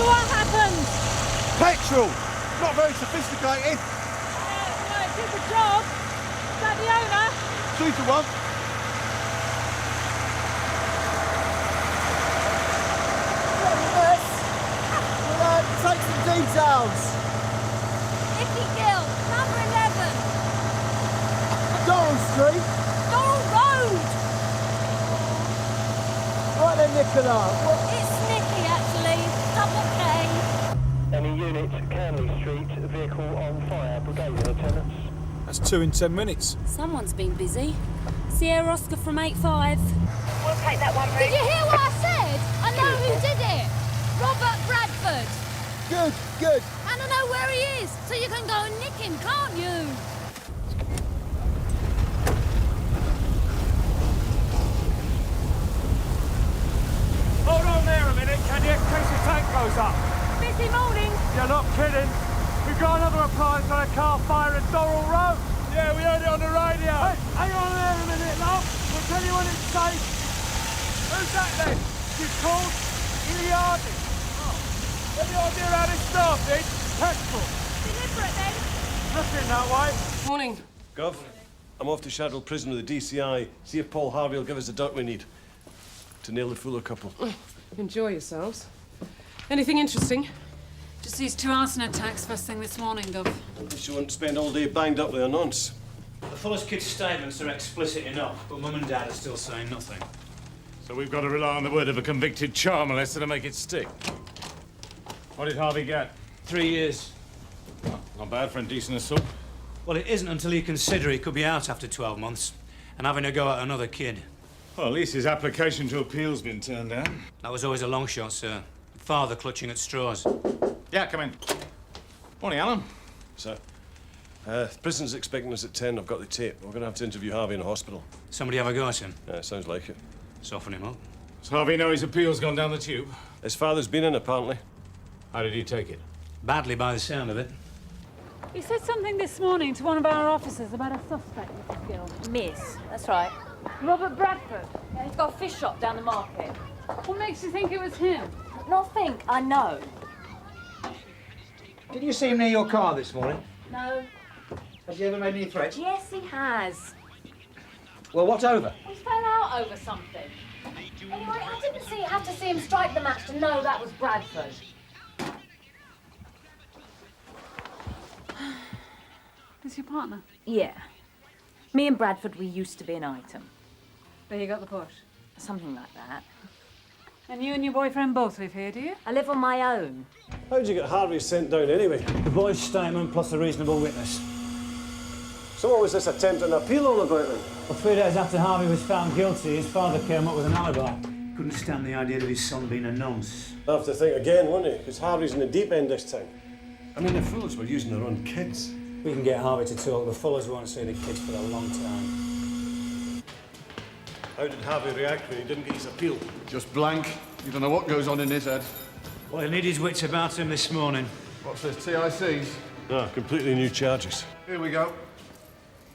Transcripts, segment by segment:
So what happened? Petrol! Not very sophisticated. Well, it did the job. Is that the owner? 2 to 1. We'll take some details. Icky Gill, number 11. Doral Street. Doral Road. Right then, Nicola. It's Nicky, actually. Double K. Any unit, Canley Street, vehicle on fire, brigade in attendance. That's 2 in 10 minutes. Someone's been busy. Sierra Oscar from 85. We'll take that one, Did you hear what I said? I know who did it. Robert Bradford. Good, good. And I know where he is, so you can go and nick him, can't you? Hold on there a minute, can you? In case the tank goes up. Busy morning. You're not kidding. We've got another appliance on a car fire at Doral Road. Yeah, we heard it on the radio. Hey, hang on there a minute, love. We'll tell you when it's safe. Who's that then? She's called Iliadi. Oh. Any idea how this started? Petrol. Deliberate then. Looking that way. Morning. Gov, I'm off to Shadow Prison with the DCI. See if Paul Harvey will give us the dirt we need to nail the Fuller couple. Enjoy yourselves. Anything interesting? Just these 2 arson attacks first thing this morning, Gov. She won't spend all day banged up with her nonce. The Fuller's kids' statements are explicit enough, but Mum and Dad are still saying nothing. So we've got to rely on the word of a convicted child molester to make it stick. What did Harvey get? 3 years. Oh, not bad for indecent assault. Well, it isn't until you consider he could be out after 12 months and having a go at another kid. Well, at least his application to appeal's been turned down. That was always a long shot, sir. Father clutching at straws. Yeah, come in. Morning, Alan. Sir, the prison's expecting us at 10. I've got the tape. We're going to have to interview Harvey in a hospital. Somebody have a go at him? Sounds like it. Soften him up. Does Harvey know his appeal's gone down the tube? His father's been in, apparently. How did he take it? Badly by the sound of it. He said something this morning to one of our officers about a suspect, Mrs. Gill. Miss, that's right. Robert Bradford. Yeah, he's got a fish shop down the market. What makes you think it was him? Not think, I know. Did you see him near your car this morning? No. Has he ever made any threats? Yes, he has. Well, what over? We fell out over something. Anyway, I didn't have to see him strike the match to know that was Bradford. Is your partner? Yeah. Me and Bradford, we used to be an item. But you got the push. Something like that. And you and your boyfriend both live here, do you? I live on my own. How'd you get Harvey sent down anyway? The boy's statement plus a reasonable witness. So what was this attempt at an appeal all about then? Well, 3 days after Harvey was found guilty, his father came up with an alibi. Couldn't stand the idea of his son being a nonce. I'll have to think again, won't he? Because Harvey's in the deep end this time. I mean, the Fullers were using their own kids. We can get Harvey to talk. The Fullers won't see the kids for a long time. How did Harvey react when he didn't get his appeal? Just blank. You don't know what goes on in his head. Well, he'll need his wits about him this morning. What's this, TICs? No, completely new charges. Here we go.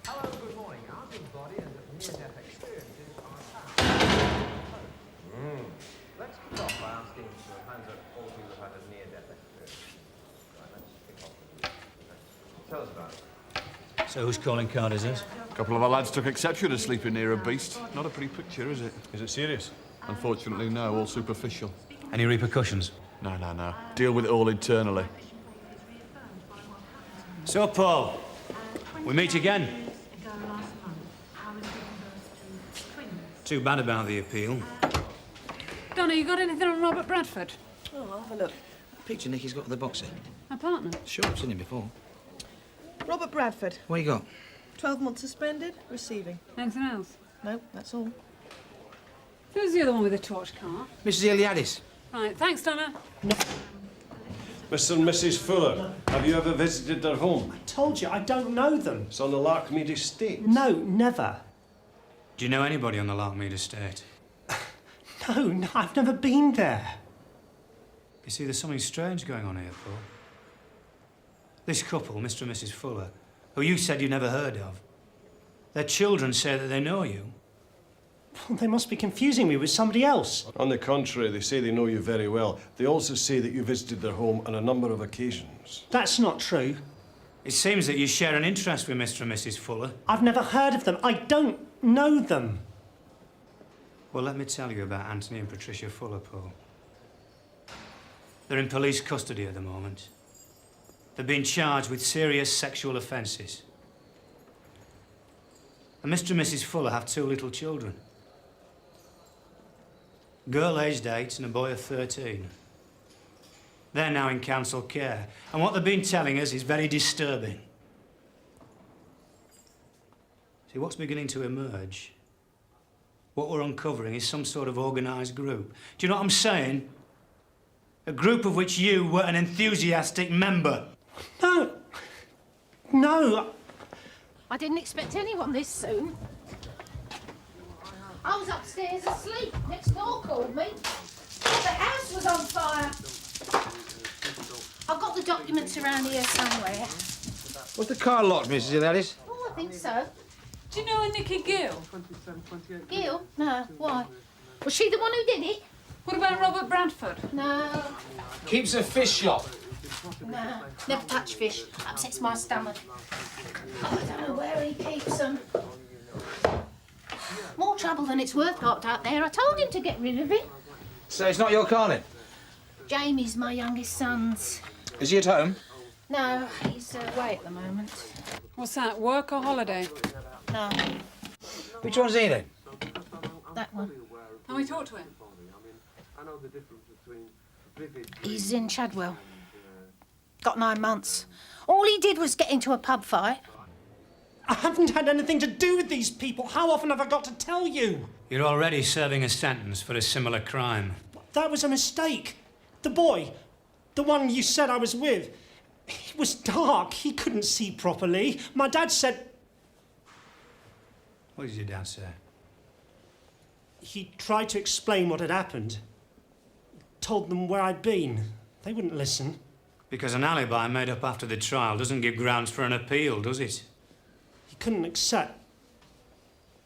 Hello, good morning. Armed body and near-death experiences are found. Let's kick off by asking for hands up all who have had a near-death experience. Right, let's kick off. Tell us about it. So whose calling card is this? A couple of our lads took exception to sleeping near a beast. Not a pretty picture, is it? Is it serious? Unfortunately, no. All superficial. Any repercussions? No. Deal with it all internally. So, Paul, we meet again. Too bad about the appeal. Donna, you got anything on Robert Bradford? Oh, I'll have a look. Picture Nicky's got of the boxer. My partner? Sure, I've seen him before. Robert Bradford. What you got? 12 months suspended, receiving. Anything else? No, that's all. Who's the other one with the torch car? Mrs. Iliadis. Right, thanks, Donna. Mr. and Mrs. Fuller, have you ever visited their home? I told you, I don't know them. It's on the Larkmead estate. No, never. Do you know anybody on the Larkmead estate? No, I've never been there. You see, there's something strange going on here, Paul. This couple, Mr. and Mrs. Fuller, who you said you never heard of, their children say that they know you. Well, they must be confusing me with somebody else. On the contrary, they say they know you very well. They also say that you visited their home on a number of occasions. That's not true. It seems that you share an interest with Mr. and Mrs. Fuller. I've never heard of them. I don't know them. Well, let me tell you about Anthony and Patricia Fuller, Paul. They're in police custody at the moment. They've been charged with serious sexual offences. And Mr. and Mrs. Fuller have 2 little children. A girl aged 8 and a boy of 13. They're now in council care, and what they've been telling us is very disturbing. See, what's beginning to emerge, what we're uncovering is some sort of organised group. Do you know what I'm saying? A group of which you were an enthusiastic member. No. No. I didn't expect anyone this soon. I was upstairs asleep. Next door called me. The house was on fire. I've got the documents around here somewhere. Was the car locked, Mrs. Ellis? Oh, I think so. Do you know a Nicky Gill? Gill? No. Why? Was she the one who did it? What about Robert Bradford? No. Keeps a fish shop. No. Never touch fish. Upsets my stomach. I don't know where he keeps them. More trouble than it's worth locked out there. I told him to get rid of it. So it's not your car then? Jamie's my youngest son's. Is he at home? No, he's away at the moment. What's that, work or holiday? No, Which one's he then? that one. Can we talk to him? He's in Chadwell. Got 9 months. All he did was get into a pub fight. I haven't had anything to do with these people. How often have I got to tell you? You're already serving a sentence for a similar crime. That was a mistake. The boy, the one you said I was with, it was dark. He couldn't see properly. My dad said... What did your dad say? He tried to explain what had happened. Told them where I'd been. They wouldn't listen. Because an alibi made up after the trial doesn't give grounds for an appeal, does it? He couldn't accept,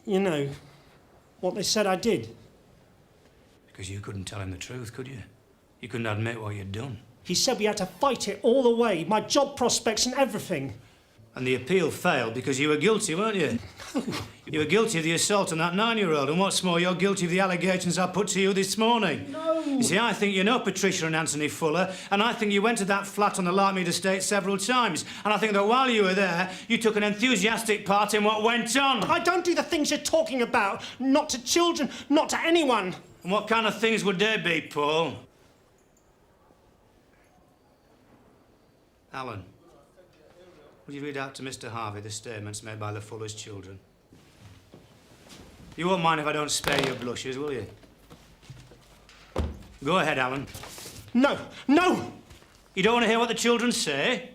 you know, what they said I did. Because you couldn't tell him the truth, could you? You couldn't admit what you'd done. He said we had to fight it all the way, my job prospects and everything. And the appeal failed because you were guilty, weren't you? You were guilty of the assault on that 9-year-old, and what's more, you're guilty of the allegations I put to you this morning. No! You see, I think you know Patricia and Anthony Fuller, and I think you went to that flat on the Larkmead estate several times, and I think that while you were there, you took an enthusiastic part in what went on. I don't do the things you're talking about. Not to children, not to anyone. And what kind of things would they be, Paul? Alan, will you read out to Mr. Harvey the statements made by the Fuller's children? You won't mind if I don't spare your blushes, will you? Go ahead, Alan. No, no! You don't want to hear what the children say?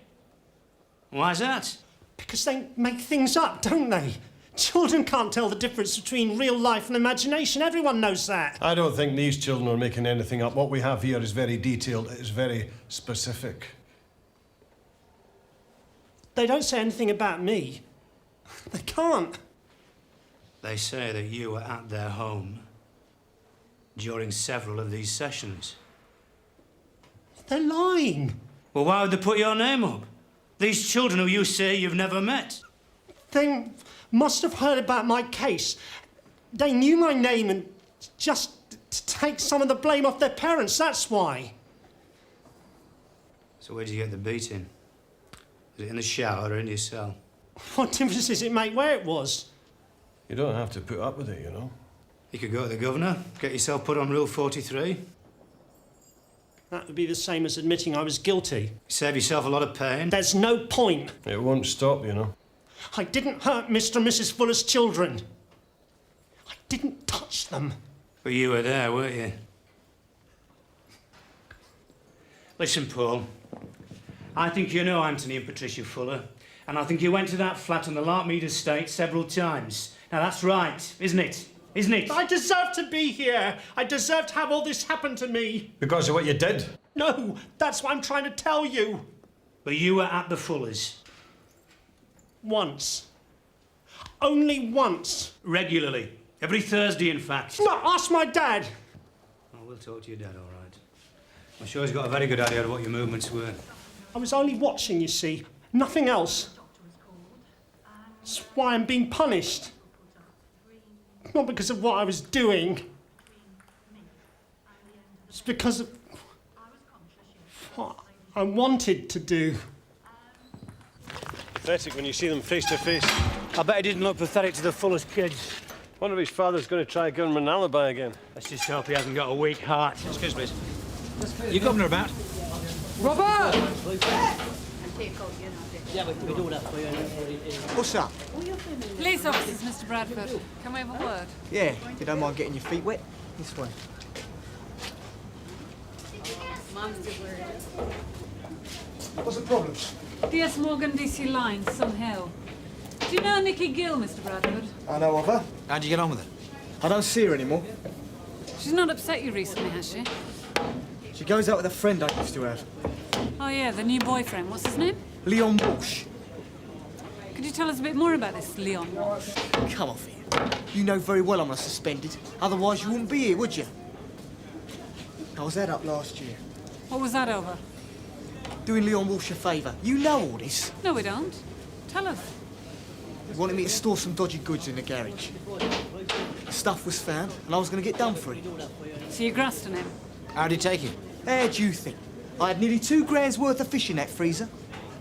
Why's that? Because they make things up, don't they? Children can't tell the difference between real life and imagination. Everyone knows that. I don't think these children are making anything up. What we have here is very detailed. It is very specific. They don't say anything about me. They can't. They say that you were at their home during several of these sessions. They're lying. Well, why would they put your name up? These children who you say you've never met. They must have heard about my case. They knew my name and just to take some of the blame off their parents, that's why. So where did you get the beating? Was it in the shower or in your cell? What difference does it make where it was? You don't have to put up with it, you know. You could go to the governor, get yourself put on Rule 43. That would be the same as admitting I was guilty. Save yourself a lot of pain. There's no point. It won't stop, you know. I didn't hurt Mr. and Mrs. Fuller's children. I didn't touch them. But you were there, weren't you? Listen, Paul. I think you know Anthony and Patricia Fuller, and I think you went to that flat on the Larkmead estate several times. Now, that's right, isn't it? Isn't it? I deserve to be here. I deserve to have all this happen to me. Because of what you did? No, that's what I'm trying to tell you. But you were at the Fullers. Once. Only once. Regularly. Every Thursday, in fact. No, ask my dad. Oh, we'll talk to your dad, all right. I'm sure he's got a very good idea of what your movements were. I was only watching, you see. Nothing else. That's why I'm being punished. Not because of what I was doing. It's because of what I wanted to do. Pathetic when you see them face to face. I bet he didn't look pathetic to the fullest kids. Wonder if his father's going to try and give him an alibi again. Let's just hope he hasn't got a weak heart. Excuse me. You governor about? Robert! What's up? Police officers, Mr. Bradford. Can we have a word? Yeah, if you don't mind getting your feet wet. This way. What's the problem? DS Morgan, DC Line, Sun Hill. Do you know Nikki Gill, Mr. Bradford? I know of her. How'd you get on with her? I don't see her anymore. She's not upset you recently, has she? She goes out with a friend I used to have. Oh, yeah, the new boyfriend. What's his name? Leon Walsh. Could you tell us a bit more about this Leon Walsh? Come off here. You know very well I'm not suspended. Otherwise you wouldn't be here, would you? I was that up last year. What was that over? Doing Leon Walsh a favour. You know all this. No, we don't. Tell us. He wanted me to store some dodgy goods in the garage. The stuff was found, and I was going to get done for it. So you grassed on him? How'd he take it? How'd you think? I had nearly £2 worth of fish in that freezer.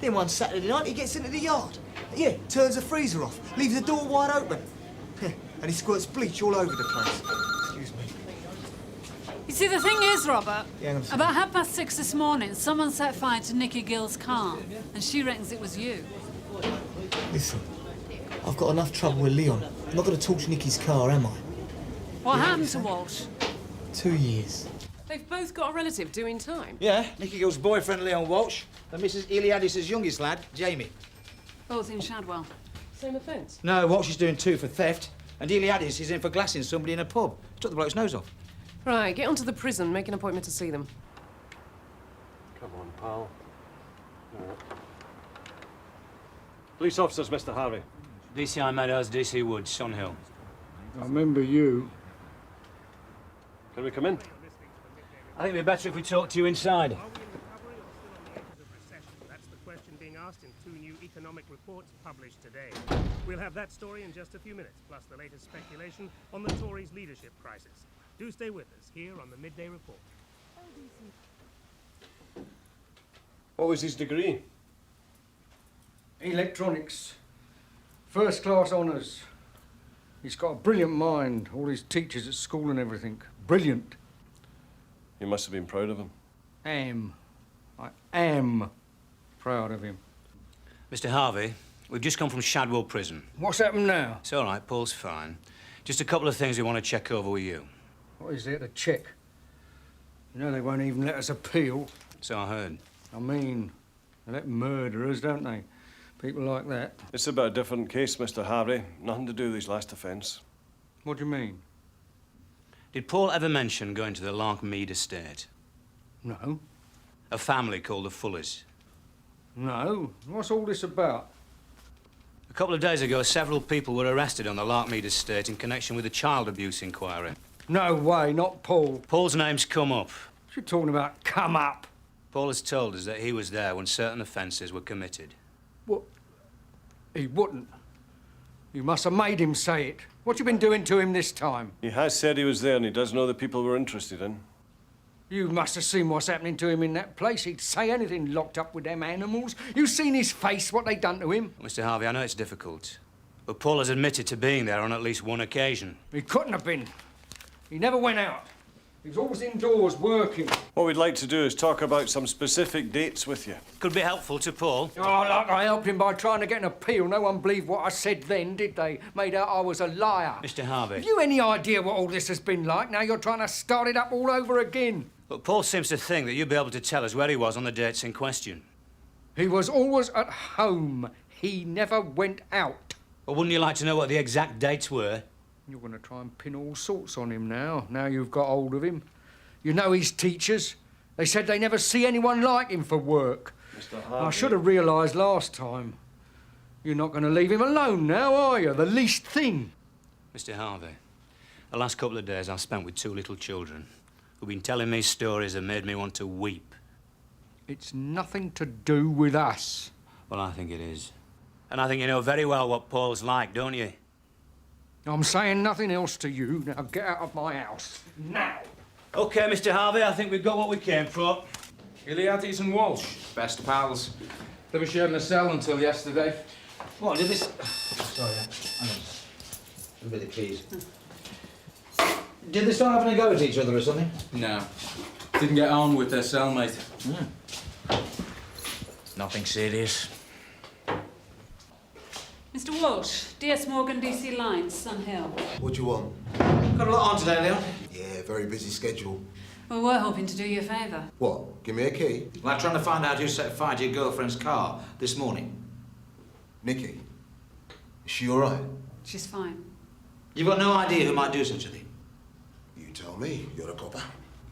Then one Saturday night, he gets into the yard. Yeah, turns the freezer off, leaves the door wide open. And he squirts bleach all over the place. Excuse me. You see, the thing is, Robert, Yeah, hang on a second. about 6:30 this morning, someone set fire to Nikki Gill's car, and she reckons it was you. Listen, I've got enough trouble with Leon. I'm not going to torch Nikki's car, am I? What happened to Walsh? 2 years. They've both got a relative doing time. Yeah, Nicky Gill's boyfriend, Leon Walsh, and Mrs. Iliadis' youngest lad, Jamie. Both in Shadwell. Same offence? No, Walsh is doing 2 for theft, and Iliadis is in for glassing somebody in a pub. Took the bloke's nose off. Right, get onto the prison, make an appointment to see them. Come on, pal. Police officers, Mr. Harvey. DCI Meadows, DC Woods, Sun Hill. I remember you. Can we come in? I think it'd be better if we talk to you inside. That's the question being asked in 2 new economic reports published today. We'll have that story in just a few minutes, plus the latest speculation on the Tories' leadership crisis. Do stay with us here on the Midday Report. What was his degree? Electronics. First class honours. He's got a brilliant mind. All his teachers at school and everything. Brilliant. You must have been proud of him. I am proud of him. Mr. Harvey, we've just come from Shadwell Prison. What's happened now? It's all right, Paul's fine. Just a couple of things we want to check over with you. What is there to check? You know they won't even let us appeal. So I heard. I mean, they let murderers, don't they? People like that. It's about a different case, Mr. Harvey. Nothing to do with his last offence. What do you mean? Did Paul ever mention going to the Larkmead estate? No. A family called the Fullers? No. What's all this about? A couple of days ago, several people were arrested on the Larkmead estate in connection with a child abuse inquiry. No way, not Paul. Paul's name's come up. What you talking about, come up? Paul has told us that he was there when certain offences were committed. What? He wouldn't. You must have made him say it. What you been doing to him this time? He has said he was there and he does know the people we're interested in. You must have seen what's happening to him in that place. He'd say anything locked up with them animals. You seen his face, what they done to him? Mr. Harvey, I know it's difficult, but Paul has admitted to being there on at least one occasion. He couldn't have been. He never went out. He was always indoors working. What we'd like to do is talk about some specific dates with you. Could be helpful to Paul. Oh, like I helped him by trying to get an appeal. No one believed what I said then, did they? Made out I was a liar. Mr. Harvey. Have you any idea what all this has been like? Now you're trying to start it up all over again. But Paul seems to think that you'll be able to tell us where he was on the dates in question. He was always at home. He never went out. Well, wouldn't you like to know what the exact dates were? You're going to try and pin all sorts on him now you've got hold of him. You know his teachers. They said they never see anyone like him for work. Mr. Harvey. I should have realised last time. You're not going to leave him alone now, are you? The least thing. Mr. Harvey, The last couple of days I've spent with two little children who've been telling me stories that made me want to weep. It's nothing to do with us. Well, I think it is. And I think you know very well what Paul's like, don't you? I'm saying nothing else to you. Now get out of my house. Now! OK, Mr. Harvey, I think we've got what we came for. Iliadis and Walsh, best pals. They were sharing a cell until yesterday. What, did this... Sorry, hang on. A bit of keys. Did they start having a go at each other or something? No. Didn't get on with their cellmate. Nothing serious. Mr. Walsh, DS Morgan, DC Lines, Sun Hill. What do you want? Got a lot on today, Leon. Yeah, very busy schedule. Well, we're hoping to do you a favour. What? Give me a key? Like trying to find out who set fire to your girlfriend's car this morning. Nikki? Is she all right? She's fine. You've got no idea who might do such a thing? You tell me. You're a copper.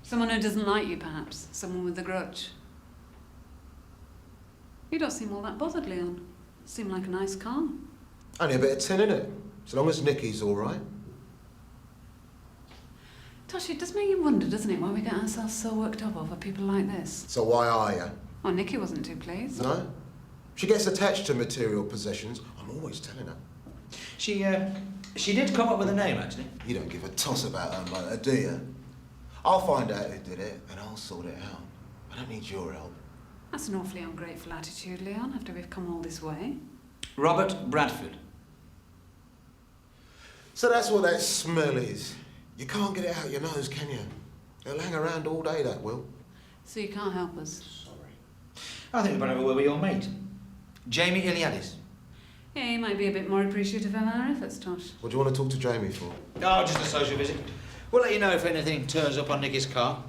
Someone who doesn't like you, perhaps. Someone with a grudge. You don't seem all that bothered, Leon. Seem like a nice car. Only a bit of tin, innit? So long as Nikki's all right. Tosh, it does make you wonder, doesn't it, why we get ourselves so worked up over people like this? So why are you? Oh, Nikki wasn't too pleased. No? She gets attached to material possessions. I'm always telling her. She did come up with a name, actually. You don't give a toss about her motor, do you? I'll find out who did it, and I'll sort it out. I don't need your help. That's an awfully ungrateful attitude, Leon, after we've come all this way. Robert Bradford. So that's what that smell is. You can't get it out your nose, can you? It'll hang around all day, that will. So you can't help us? I think we better have a word with your mate. Jamie Iliadis. Yeah, he might be a bit more appreciative of our efforts, Tosh. What do you want to talk to Jamie for? Oh, just a social visit. We'll let you know if anything turns up on Nicky's car.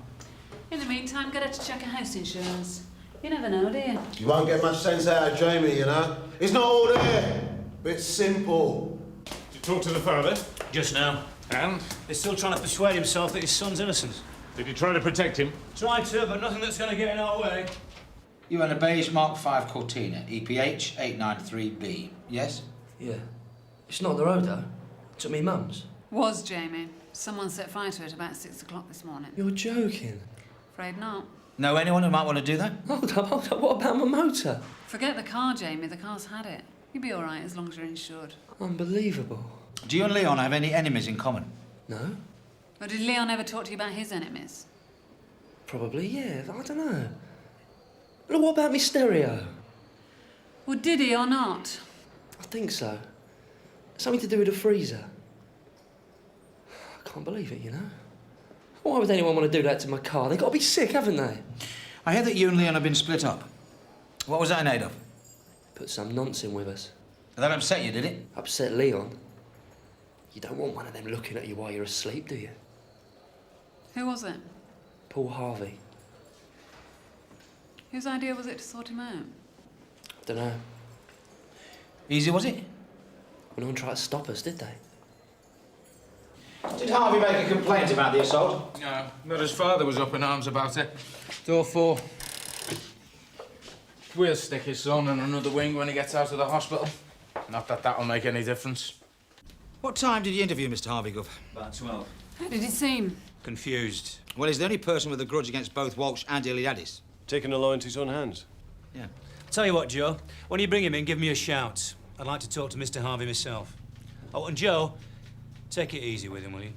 In the meantime, get her to check her house insurance. You never know, do you? You won't get much sense out of Jamie, you know. It's not all there. It's simple. Did you talk to the father? Just now. And? He's still trying to persuade himself that his son's innocent. Did you try to protect him? Tried to, but nothing that's going to get in our way. You had a beige Mark 5 Cortina, EPH 893B, yes? Yeah. It's not on the road, though. It's at me mum's. Was, Jamie. Someone set fire to it about 6 o'clock this morning. You're joking. Afraid not. Know anyone who might want to do that? Hold up. What about my motor? Forget the car, Jamie. The car's had it. You'll be all right as long as you're insured. Unbelievable. Do you and Leon have any enemies in common? No. Or did Leon ever talk to you about his enemies? Probably, yeah. I don't know. Look, what about me stereo? Well, did he or not? I think so. Something to do with the freezer. I can't believe it, you know. Why would anyone want to do that to my car? They've got to be sick, haven't they? I hear that you and Leon have been split up. What was that in aid of? Put some nonsense in with us. That upset you, did it? Upset Leon? You don't want one of them looking at you while you're asleep, do you? Who was it? Paul Harvey. Whose idea was it to sort him out? I don't know. Easy, was it? Well, no one tried to stop us, did they? Did Harvey make a complaint about the assault? No, but his father was up in arms about it. Door 4. We'll stick his son in another wing when he gets out of the hospital. Not that that'll make any difference. What time did you interview Mr. Harvey, Gov? About 12. How did he seem? Confused. Well, he's the only person with a grudge against both Walsh and Iliadis. Taking the law into his own hands. Yeah. Tell you what, Joe. When you bring him in, give me a shout. I'd like to talk to Mr. Harvey myself. Oh, and Joe, take it easy with him, will you?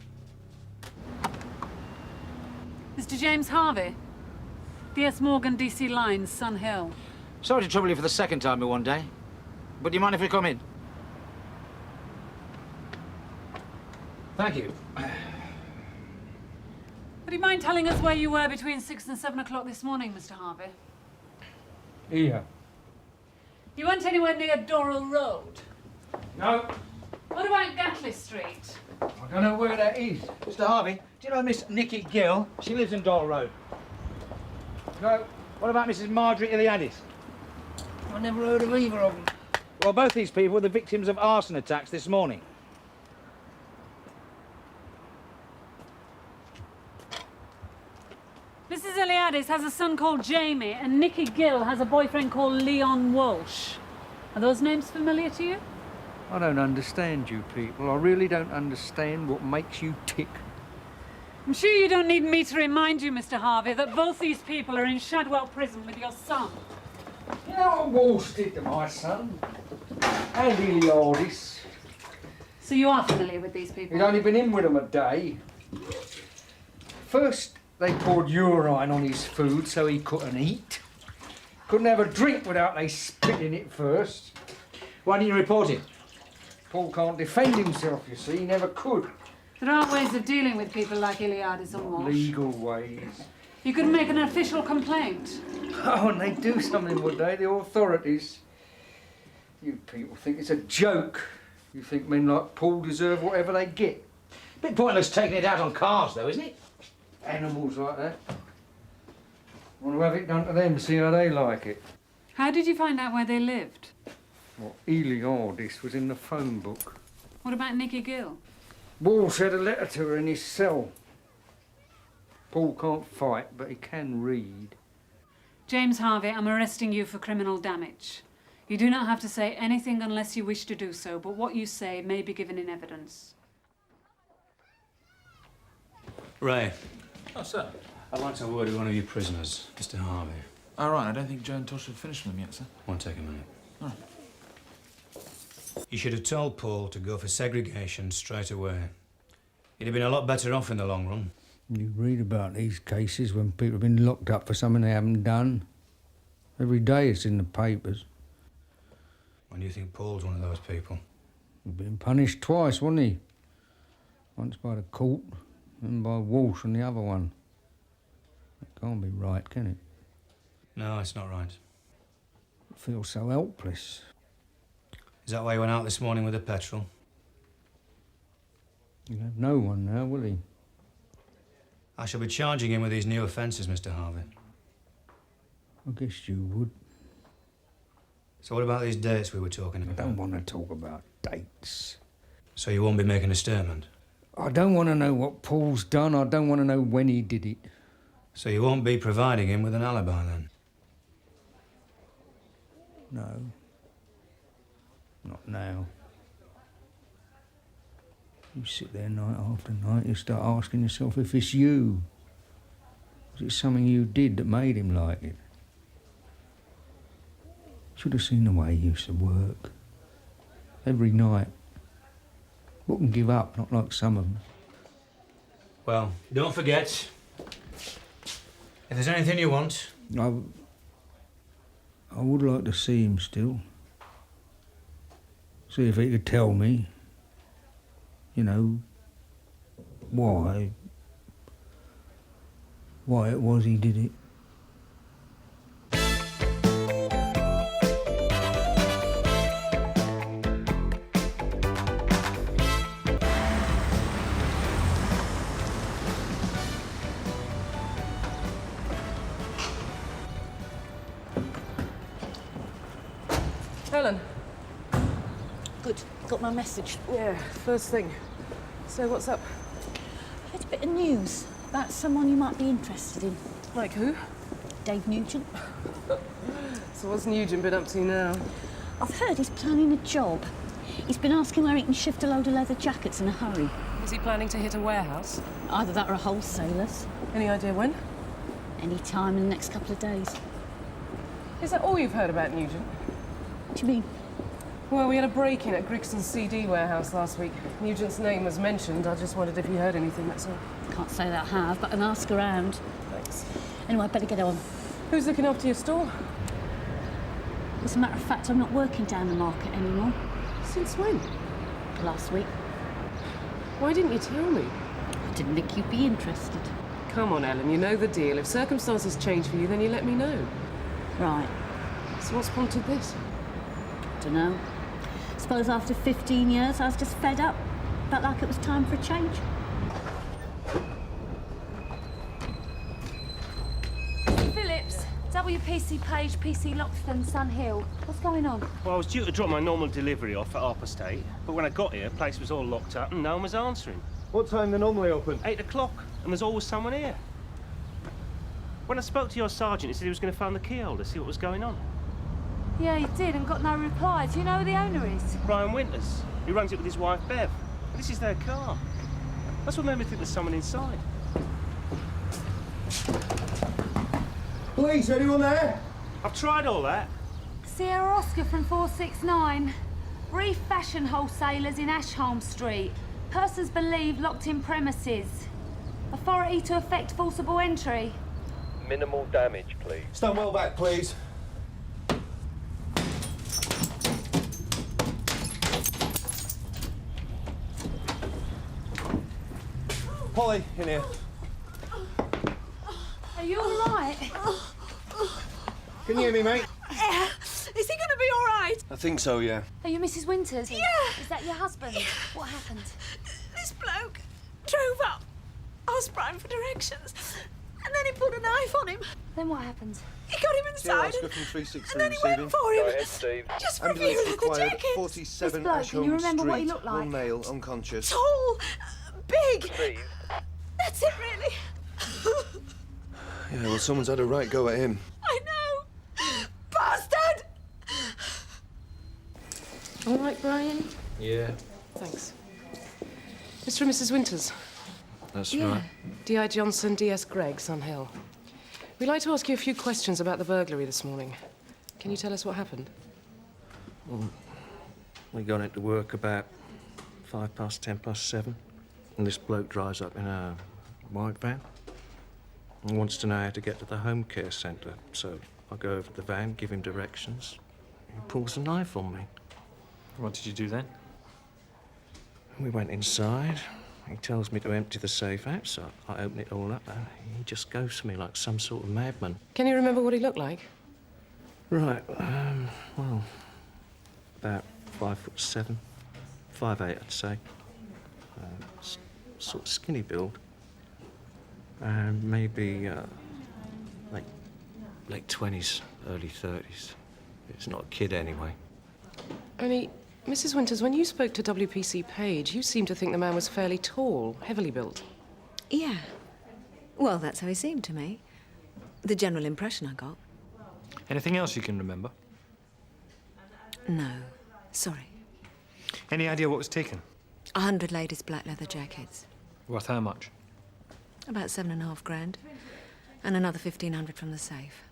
Mr. James Harvey. DS Morgan, DC Lines, Sun Hill. Sorry to trouble you for the second time in one day. But do you mind if we come in? Thank you. Would you mind telling us where you were between 6 and 7 o'clock this morning, Mr. Harvey? Here. You weren't anywhere near Doral Road? No. What about Gatley Street? I don't know where that is. Mr. Harvey, do you know Miss Nikki Gill? She lives in Doral Road. No. What about Mrs. Marjorie Iliadis? I never heard of either of them. Well, both these people were the victims of arson attacks this morning. Mrs. Iliadis has a son called Jamie, and Nikki Gill has a boyfriend called Leon Walsh. Are those names familiar to you? I don't understand you people. I really don't understand what makes you tick. I'm sure you don't need me to remind you, Mr. Harvey, that both these people are in Shadwell prison with your son. You know what Walsh did to my son? And Iliadis. So you are familiar with these people? He'd only been in with them a day. First, they poured urine on his food so he couldn't eat. Couldn't have a drink without they spit in it first. Why didn't you report it? Paul can't defend himself, you see. He never could. There are ways of dealing with people like Iliadis and Walsh. Legal ways. You could make an official complaint. Oh, and they'd do something, would they? The authorities. You people think it's a joke. You think men like Paul deserve whatever they get. Bit pointless taking it out on cars, though, isn't it? Animals like that. Want to have it done to them, see how they like it. How did you find out where they lived? Well, Iliadis was in the phone book. What about Nicky Gill? Walsh had a letter to her in his cell. Paul can't fight, but he can read. James Harvey, I'm arresting you for criminal damage. You do not have to say anything unless you wish to do so, but what you say may be given in evidence. Ray. Oh, sir. I'd like to have a word with one of your prisoners, Mr. Harvey. All right, I don't think Joe and Tosh have finished with them yet, sir. Won't take a minute. All right. You should have told Paul to go for segregation straight away. He'd have been a lot better off in the long run. You read about these cases when people have been locked up for something they haven't done. Every day it's in the papers. When do you think Paul's one of those people? He'd been punished twice, wasn't he? Once by the court and by Walsh on the other one. That can't be right, can it? No, it's not right. I feel so helpless. Is that why he went out this morning with the petrol? He'll have no one now, will he? I shall be charging him with these new offences, Mr. Harvey. I guess you would. So what about these dates we were talking about? I don't want to talk about dates. So you won't be making a statement? I don't want to know what Paul's done. I don't want to know when he did it. So you won't be providing him with an alibi, then? No. Not now. You sit there night after night, you start asking yourself if it's you. Was it something you did that made him like it? Should have seen the way he used to work. Every night. Wouldn't give up, not like some of them. Well, don't forget, if there's anything you want... I would like to see him still. See if he could tell me, you know, why it was he did it. Helen. Good. Got my message. Yeah, first thing. So what's up? I heard a bit of news about someone you might be interested in. Like who? Dave Nugent. So what's Nugent been up to now? I've heard he's planning a job. He's been asking where he can shift a load of leather jackets in a hurry. Is he planning to hit a warehouse? Either that or a wholesaler's. Any idea when? Any time in the next couple of days. Is that all you've heard about Nugent? What do you mean? Well, we had a break-in at Grixon's CD warehouse last week. Nugent's name was mentioned. I just wondered if you heard anything, that's all. Can't say that I have, but I can ask around. Thanks. Anyway, I'd better get on. Who's looking after your store? As a matter of fact, I'm not working down the market anymore. Since when? Last week. Why didn't you tell me? I didn't think you'd be interested. Come on, Ellen, you know the deal. If circumstances change for you, then you let me know. Right. So what's prompted this? Dunno. Suppose after 15 years, I was just fed up. Felt like it was time for a change. Phillips, WPC Page, PC Loxton, Sun Hill. What's going on? Well, I was due to drop my normal delivery off at Harper State, but when I got here, the place was all locked up and no one was answering. What time they normally open? 8 o'clock, and there's always someone here. When I spoke to your sergeant, he said he was going to phone the key holder, see what was going on. Yeah, he did and got no reply. Do you know who the owner is? Brian Winters. He runs it with his wife, Bev. This is their car. That's what made me think there's someone inside. Police, anyone there? I've tried all that. Sierra Oscar from 469. Reef Fashion Wholesalers in Ashholm Street. Persons believed locked in premises. Authority to effect forcible entry. Minimal damage, please. Stand well back, please. Polly, in here. Are you all right? Can you hear me, mate? Yeah. Is he going to be all right? I think so, yeah. Are you Mrs. Winters? Yeah. Is that your husband? Yeah. What happened? This bloke drove up, asked Brian for directions, and then he pulled a knife on him. Then what happened? He got him inside, Oscar from 316 and then he receiving. went for him. Go ahead, Steve. Just for a few Ambulance leather required. jackets. 47 This bloke, can you Ashholm remember what he Street. looked like? One male, unconscious. Tall, big. Steve. That's it, really. Yeah, well, someone's had a right go at him. I know. Bastard! All right, Brian? Yeah. Thanks. Mr. and Mrs. Winters. That's Yeah. right. D.I. Johnson, D.S. Gregg, Sun Hill. We'd like to ask you a few questions about the burglary this morning. Can you tell us what happened? Well, we got into work about 7:05, and this bloke drives up in a white van and wants to know how to get to the home care centre. So I go over to the van, give him directions. He pulls a knife on me. What did you do then? We went inside. He tells me to empty the safe out, so I open it all up, and he just goes to me like some sort of madman. Can you remember what he looked like? Right, well, about 5'7", 5'8", I'd say. Sort of skinny build. And maybe late 20s, early 30s. It's not a kid anyway. Only, Mrs. Winters, when you spoke to WPC Page, you seemed to think the man was fairly tall, heavily built. Yeah. Well, that's how he seemed to me. The general impression I got. Anything else you can remember? No. Sorry. Any idea what was taken? 100 ladies' black leather jackets. Worth how much? About $7.5 grand. And another 1,500 from the safe.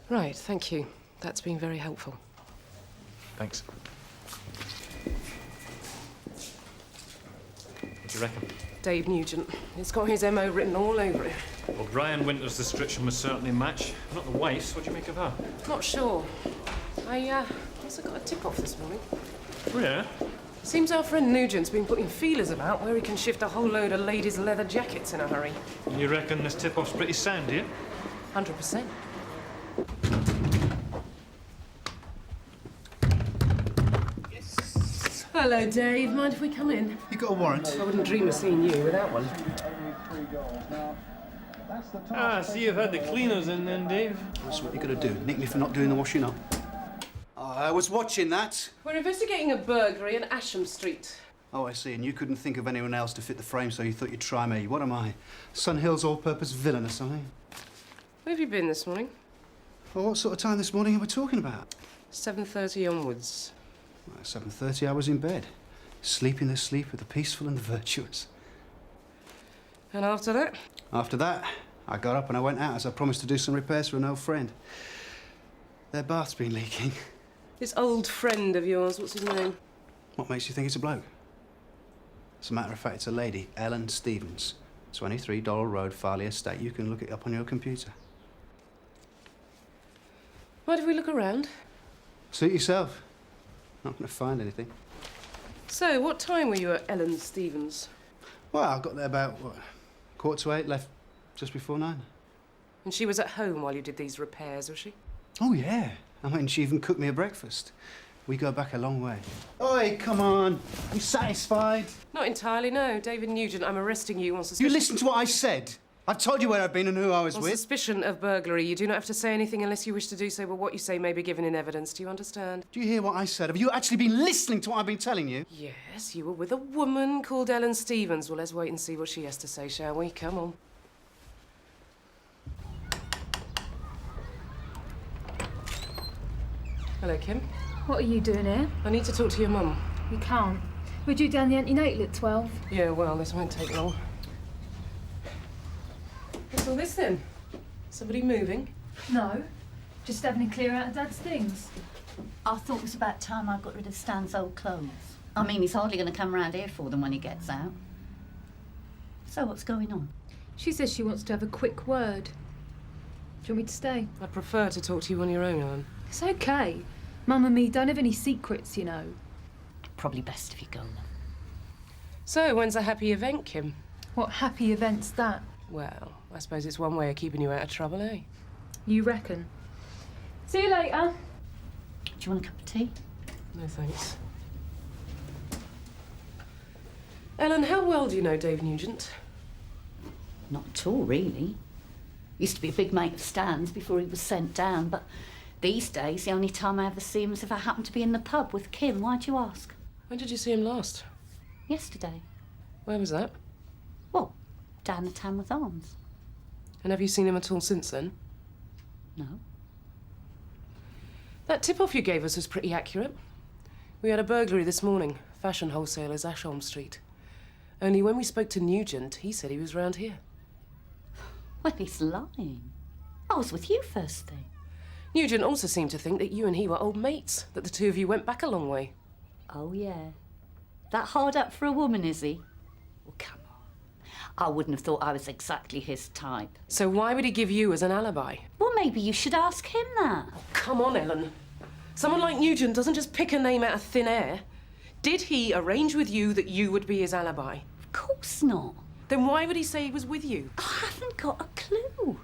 Right, thank you. That's been very helpful. Thanks. What do you reckon? Dave Nugent. It's got his MO written all over it. Well, Brian Winter's description was certainly a match. Not the wife's. What do you make of her? Not sure. I also got a tip-off this morning. Oh, yeah? Seems our friend Nugent's been putting feelers about where he can shift a whole load of ladies' leather jackets in a hurry. You reckon this tip-off's pretty sound, do you? 100%. Hello, Dave. Mind if we come in? You got a warrant? I wouldn't dream of seeing you without one. Ah, see you've had the cleaners in then, Dave. That's what you're going to do. Nick me for not doing the washing up. I was watching that. We're investigating a burglary in Asham Street. Oh, I see. And you couldn't think of anyone else to fit the frame, so you thought you'd try me. What am I? Sun Hill's all-purpose villainous, are I? Where have you been this morning? Well, what sort of time this morning are we talking about? 7:30 onwards. Well, at 7:30 I was in bed. Sleeping the sleep of the peaceful and the virtuous. And after that? After that, I got up and I went out as I promised to do some repairs for an old friend. Their bath's been leaking. This old friend of yours, what's his name? What makes you think it's a bloke? As a matter of fact, it's a lady, Ellen Stevens. 23 Doral Road, Farley Estate. You can look it up on your computer. Why don't we look around? Suit yourself. Not going to find anything. So, what time were you at Ellen Stevens? Well, I got there about, 7:45, left just before 9. And she was at home while you did these repairs, was she? Oh, yeah. I mean, she even cooked me a breakfast. We go back a long way. Oi, come on. You satisfied? Not entirely, no. David Nugent, I'm arresting you on suspicion... You listened to what I said. I've told you where I've been and who I was on with. suspicion of burglary. You do not have to say anything unless you wish to do so, but what you say may be given in evidence. Do you understand? Do you hear what I said? Have you actually been listening to what I've been telling you? Yes, you were with a woman called Ellen Stevens. Well, let's wait and see what she has to say, shall we? Come on. Hello, Kim. What are you doing here? I need to talk to your mum. You can't. We're due down the antenatal at 12. Yeah, well, this won't take long. What's all this then? Somebody moving? No. Just having to clear out of Dad's things. I thought it was about time I got rid of Stan's old clothes. I mean, he's hardly going to come round here for them when he gets out. So what's going on? She says she wants to have a quick word. Do you want me to stay? I'd prefer to talk to you on your own, Helen. It's okay. Mum and me don't have any secrets, you know. Probably best if you go then. So, when's a happy event, Kim? What happy event's that? Well, I suppose it's one way of keeping you out of trouble, eh? You reckon? See you later. Do you want a cup of tea? No, thanks. Ellen, how well do you know Dave Nugent? Not at all, really. Used to be a big mate of Stan's before he was sent down, but these days the only time I ever see him is if I happen to be in the pub with Kim. Why'd you ask? When did you see him last? Yesterday. Where was that? Well, down the Tamworth Arms. And have you seen him at all since then? No. That tip-off you gave us was pretty accurate. We had a burglary this morning, fashion wholesalers, Ashholm Street. Only when we spoke to Nugent, he said he was round here. Well, he's lying. I was with you first thing. Nugent also seemed to think that you and he were old mates, that the two of you went back a long way. Oh, yeah. That hard up for a woman, is he? Well, come on. I wouldn't have thought I was exactly his type. So why would he give you as an alibi? Well, maybe you should ask him that. Oh, come on, Ellen. Someone like Nugent doesn't just pick a name out of thin air. Did he arrange with you that you would be his alibi? Of course not. Then why would he say he was with you? I haven't got a clue.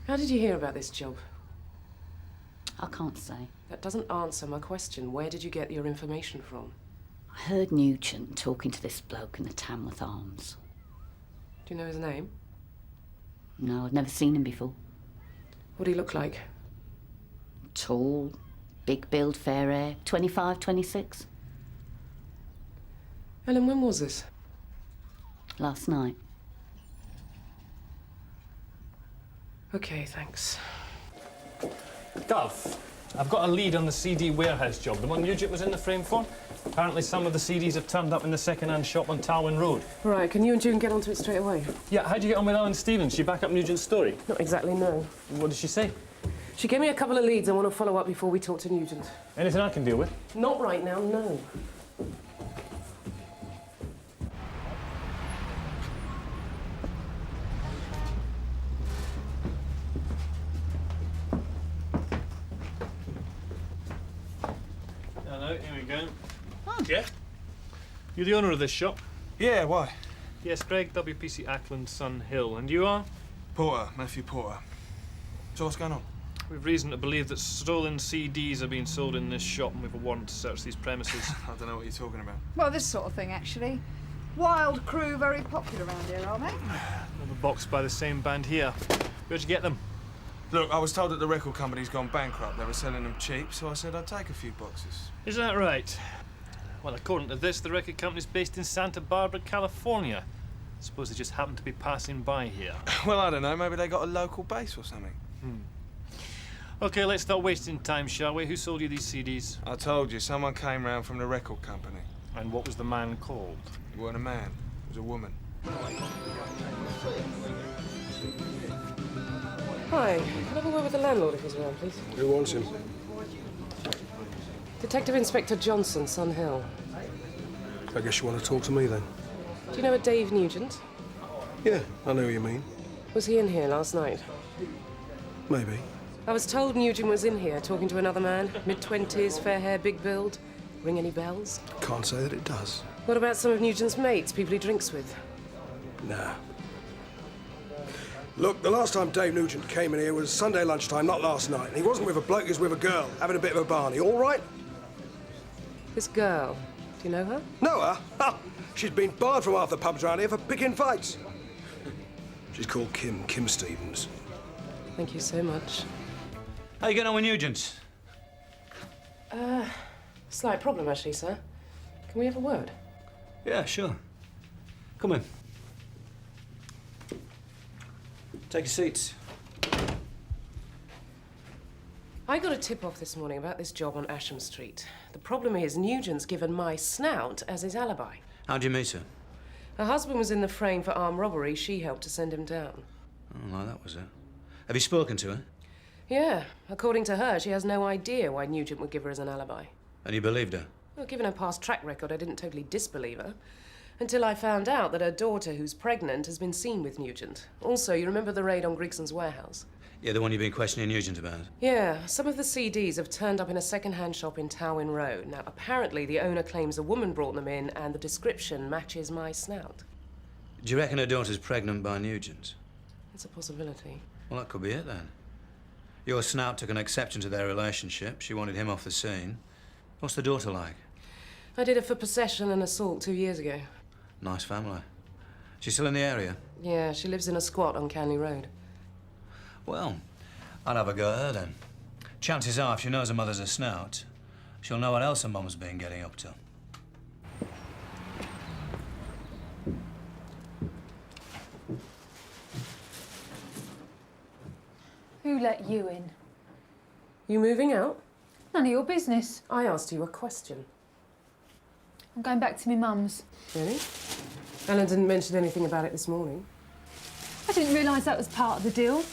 How did you hear about this job? I can't say. That doesn't answer my question. Where did you get your information from? I heard Nugent talking to this bloke in the Tamworth Arms. Do you know his name? No, I've never seen him before. What did he look like? Tall, big build, fair hair, 25, 26. Ellen, when was this? Last night. Okay, thanks. Gov, I've got a lead on the CD warehouse job, the one Nugent was in the frame for. Apparently some of the CDs have turned up in the second-hand shop on Tarwin Road. Right, can you and June get onto it straight away? Yeah, how'd you get on with Ellen Stevens? She back up Nugent's story? Not exactly, no. What did she say? She gave me a couple of leads I want to follow up before we talk to Nugent. Anything I can deal with? Not right now, no. Hello, here we go. Oh. Yeah? You're the owner of this shop? Yeah, why? Yes, Greg, WPC Ackland, Sun Hill. And you are? Porter, Matthew Porter. So what's going on? We've reason to believe that stolen CDs are being sold in this shop and we've a warrant to search these premises. I don't know what you're talking about. Well, this sort of thing, actually. Wild Crew, very popular around here, are they? Another box by the same band here. Where'd you get them? Look, I was told that the record company's gone bankrupt. They were selling them cheap, so I said I'd take a few boxes. Is that right? Well, according to this, the record company's based in Santa Barbara, California. I suppose they just happened to be passing by here. Well, I don't know. Maybe they got a local base or something. OK, let's stop wasting time, shall we? Who sold you these CDs? I told you, someone came round from the record company. And what was the man called? He wasn't a man. It was a woman. Hi, can I have a word with the landlord if he's around, please? Who wants him? Detective Inspector Johnson, Sun Hill. I guess you want to talk to me then? Do you know a Dave Nugent? Yeah, I know who you mean. Was he in here last night? Maybe. I was told Nugent was in here talking to another man, mid-20s, fair hair, big build. Ring any bells? Can't say that it does. What about some of Nugent's mates, people he drinks with? Nah. Look, the last time Dave Nugent came in here was Sunday lunchtime, not last night. And he wasn't with a bloke, he was with a girl, having a bit of a barney. All right? This girl, do you know her? Know her? Ha! She's been barred from half the pubs around here for picking fights. She's called Kim Stevens. Thank you so much. How you getting on with Nugent? Slight problem, actually, sir. Can we have a word? Yeah, sure. Come in. Take your seats. I got a tip-off this morning about this job on Asham Street. The problem is Nugent's given my snout as his alibi. How'd you meet her? Her husband was in the frame for armed robbery. She helped to send him down. Oh, no, that was it. Have you spoken to her? Yeah. According to her, she has no idea why Nugent would give her as an alibi. And you believed her? Well, given her past track record, I didn't totally disbelieve her. Until I found out that her daughter, who's pregnant, has been seen with Nugent. Also, you remember the raid on Grigson's warehouse? Yeah, the one you've been questioning Nugent about. Yeah, some of the CDs have turned up in a second-hand shop in Towin Road. Now, apparently the owner claims a woman brought them in and the description matches my snout. Do you reckon her daughter's pregnant by Nugent? It's a possibility. Well, that could be it, then. Your snout took an exception to their relationship. She wanted him off the scene. What's the daughter like? I did her for possession and assault 2 years ago. Nice family. She's still in the area? Yeah, she lives in a squat on Canley Road. Well, I'd have a go at her then. Chances are, if she knows her mother's a snout, she'll know what else her mum's been getting up to. Who let you in? You moving out? None of your business. I asked you a question. I'm going back to my mum's. Really? Ellen didn't mention anything about it this morning. I didn't realise that was part of the deal.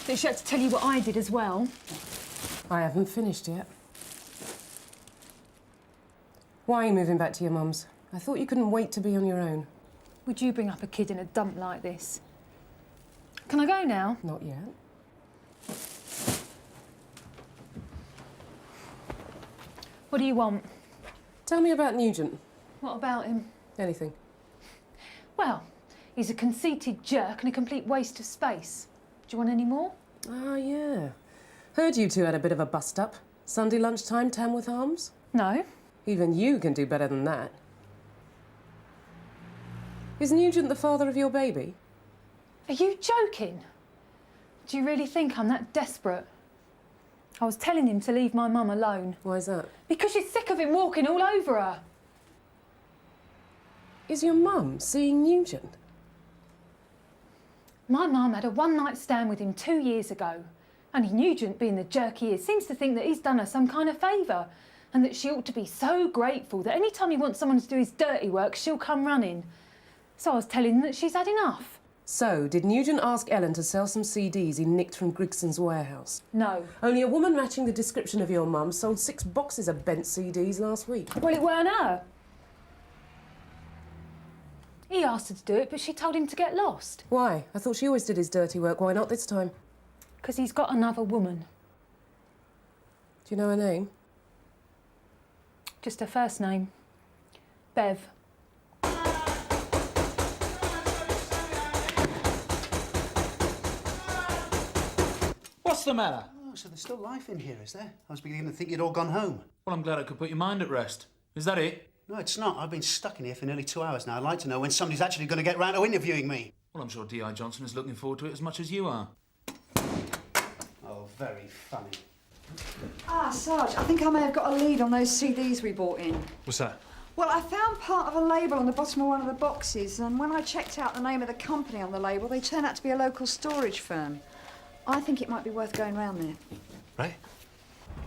That she had to tell you what I did as well. I haven't finished yet. Why are you moving back to your mum's? I thought you couldn't wait to be on your own. Would you bring up a kid in a dump like this? Can I go now? Not yet. What do you want? Tell me about Nugent. What about him? Anything. Well, he's a conceited jerk and a complete waste of space. Do you want any more? Ah, yeah. Heard you two had a bit of a bust-up. Sunday lunchtime, Tamworth Arms? No. Even you can do better than that. Is Nugent the father of your baby? Are you joking? Do you really think I'm that desperate? I was telling him to leave my mum alone. Why's that? Because she's sick of him walking all over her. Is your mum seeing Nugent? My mum had a one-night stand with him 2 years ago. Only Nugent, being the jerk he is, seems to think that he's done her some kind of favour and that she ought to be so grateful that any time he wants someone to do his dirty work, she'll come running. So I was telling him that she's had enough. So, did Nugent ask Ellen to sell some CDs he nicked from Grigson's warehouse? No. Only a woman matching the description of your mum sold 6 boxes of bent CDs last week. Well, it weren't her. He asked her to do it, but she told him to get lost. Why? I thought she always did his dirty work. Why not this time? Because he's got another woman. Do you know her name? Just her first name. Bev. What's the matter? Oh, so there's still life in here, is there? I was beginning to think you'd all gone home. Well, I'm glad I could put your mind at rest. Is that it? No, it's not. I've been stuck in here for nearly 2 hours now. I'd like to know when somebody's actually going to get round to interviewing me. Well, I'm sure D.I. Johnson is looking forward to it as much as you are. Oh, very funny. Ah, Sarge, I think I may have got a lead on those CDs we bought in. What's that? Well, I found part of a label on the bottom of one of the boxes, and when I checked out the name of the company on the label, they turned out to be a local storage firm. I think it might be worth going round there. Right.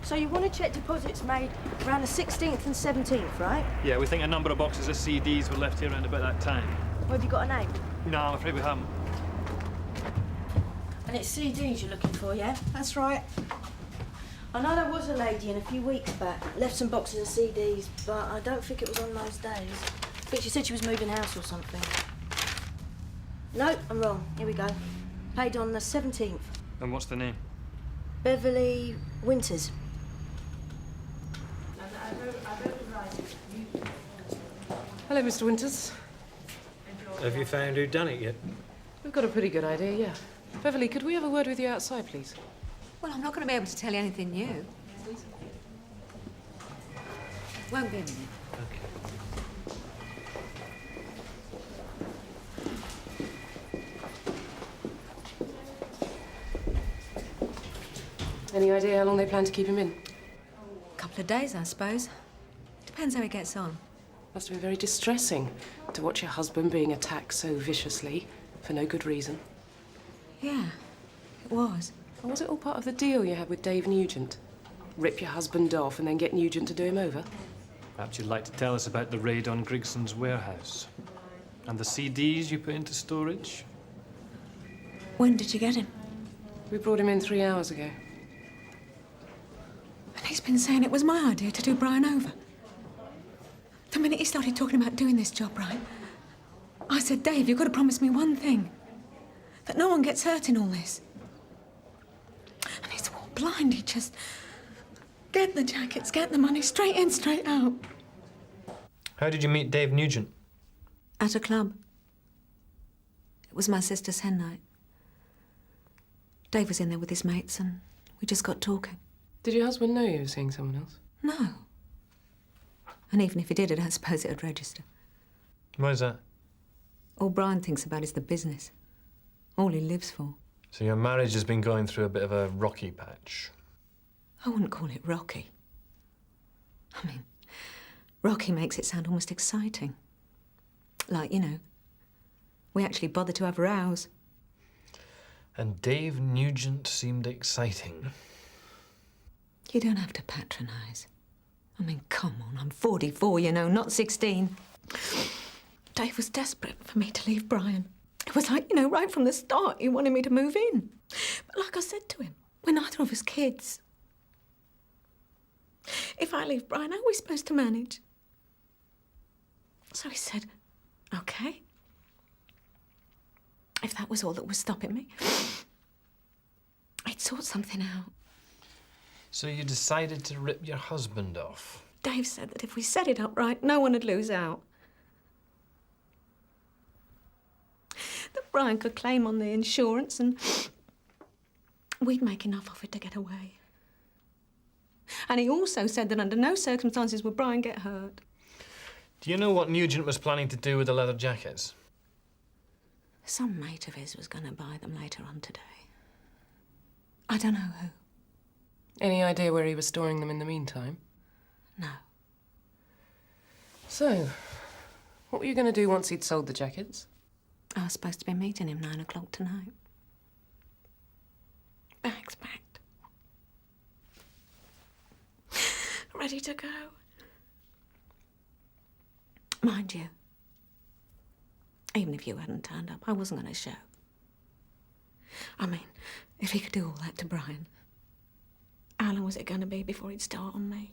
So you want to check deposits made around the 16th and 17th, right? Yeah, we think a number of boxes of CDs were left here around about that time. Well, have you got a name? No, I'm afraid we haven't. And it's CDs you're looking for, yeah? That's right. I know there was a lady in a few weeks back, left some boxes of CDs, but I don't think it was on those days. I think she said she was moving house or something. No, I'm wrong. Here we go. Paid on the 17th. And what's the name? Beverly Winters. Hello, Mr. Winters. Have you found who done it yet? We've got a pretty good idea, yeah. Beverly, could we have a word with you outside, please? Well, I'm not going to be able to tell you anything new. Won't be a minute. Any idea how long they plan to keep him in? A couple of days, I suppose. Depends how he gets on. Must have been very distressing to watch your husband being attacked so viciously for no good reason. Yeah, it was. Or was it all part of the deal you had with Dave Nugent? Rip your husband off and then get Nugent to do him over? Perhaps you'd like to tell us about the raid on Grigson's warehouse. And the CDs you put into storage? When did you get him? We brought him in 3 hours ago. And he's been saying it was my idea to do Brian over. The minute he started talking about doing this job, right, I said, Dave, you've got to promise me one thing. That no one gets hurt in all this. And he's all blind. He just... Get the jackets, get the money, straight in, straight out. How did you meet Dave Nugent? At a club. It was my sister's hen night. Dave was in there with his mates and we just got talking. Did your husband know you were seeing someone else? No. And even if he did, I don't suppose it'd register. Why is that? All Brian thinks about is the business. All he lives for. So your marriage has been going through a bit of a rocky patch. I wouldn't call it rocky. I mean, rocky makes it sound almost exciting. Like, you know, we actually bothered to have rows. And Dave Nugent seemed exciting. You don't have to patronise. I mean, come on, I'm 44, you know, not 16. Dave was desperate for me to leave Brian. It was like, you know, right from the start, he wanted me to move in. But like I said to him, we're neither of us kids. If I leave Brian, how are we supposed to manage? So he said, OK. If that was all that was stopping me, I'd sort something out. So you decided to rip your husband off? Dave said that if we set it up right, no one would lose out. That Brian could claim on the insurance and we'd make enough of it to get away. And he also said that under no circumstances would Brian get hurt. Do you know what Nugent was planning to do with the leather jackets? Some mate of his was going to buy them later on today. I don't know who. Any idea where he was storing them in the meantime? No. So, what were you going to do once he'd sold the jackets? I was supposed to be meeting him 9 o'clock tonight. Bags packed. Ready to go. Mind you, even if you hadn't turned up, I wasn't going to show. I mean, if he could do all that to Brian, how long was it going to be before he'd start on me?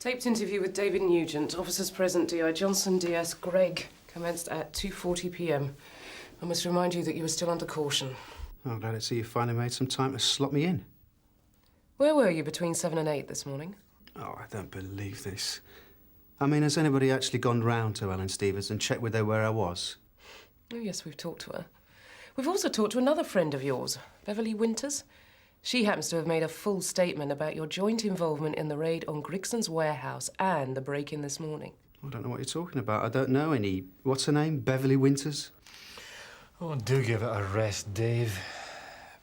Taped interview with David Nugent. Officers present, D.I. Johnson, D.S. Gregg. Commenced at 2:40 p.m. I must remind you that you were still under caution. Oh, I'm glad to see you finally made some time to slot me in. Where were you between 7 and 8 this morning? Oh, I don't believe this. I mean, has anybody actually gone round to Helen Stevens and checked with her where I was? Oh, yes, we've talked to her. We've also talked to another friend of yours, Beverly Winters. She happens to have made a full statement about your joint involvement in the raid on Grigson's warehouse and the break-in this morning. I don't know what you're talking about. I don't know any... What's her name? Beverly Winters? Oh, do give it a rest, Dave.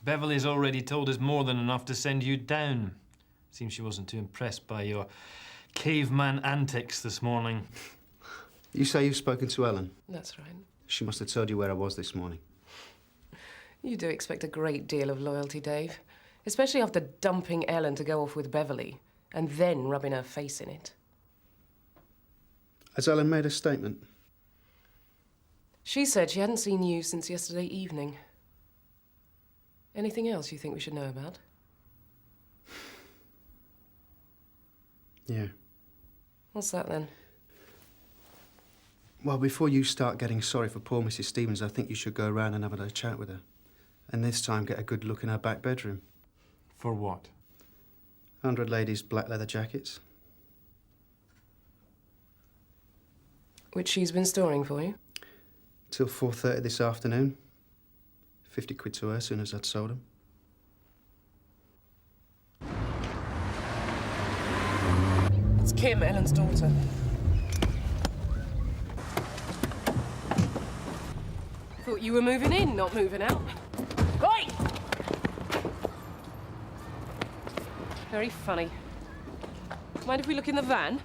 Beverly's already told us more than enough to send you down. Seems she wasn't too impressed by your caveman antics this morning. You say you've spoken to Helen? That's right. She must have told you where I was this morning. You do expect a great deal of loyalty, Dave. Especially after dumping Ellen to go off with Beverly and then rubbing her face in it. Has Helen made a statement? She said she hadn't seen you since yesterday evening. Anything else you think we should know about? Yeah. What's that, then? Well, before you start getting sorry for poor Mrs. Stevens, I think you should go round and have a chat with her. And this time get a good look in her back bedroom. For what? 100 ladies' black leather jackets. Which she's been storing for you? Till 4:30 this afternoon. 50 quid to her as soon as I'd sold them. It's Kim, Ellen's daughter. Thought you were moving in, not moving out. Oi! Very funny. Mind if we look in the van?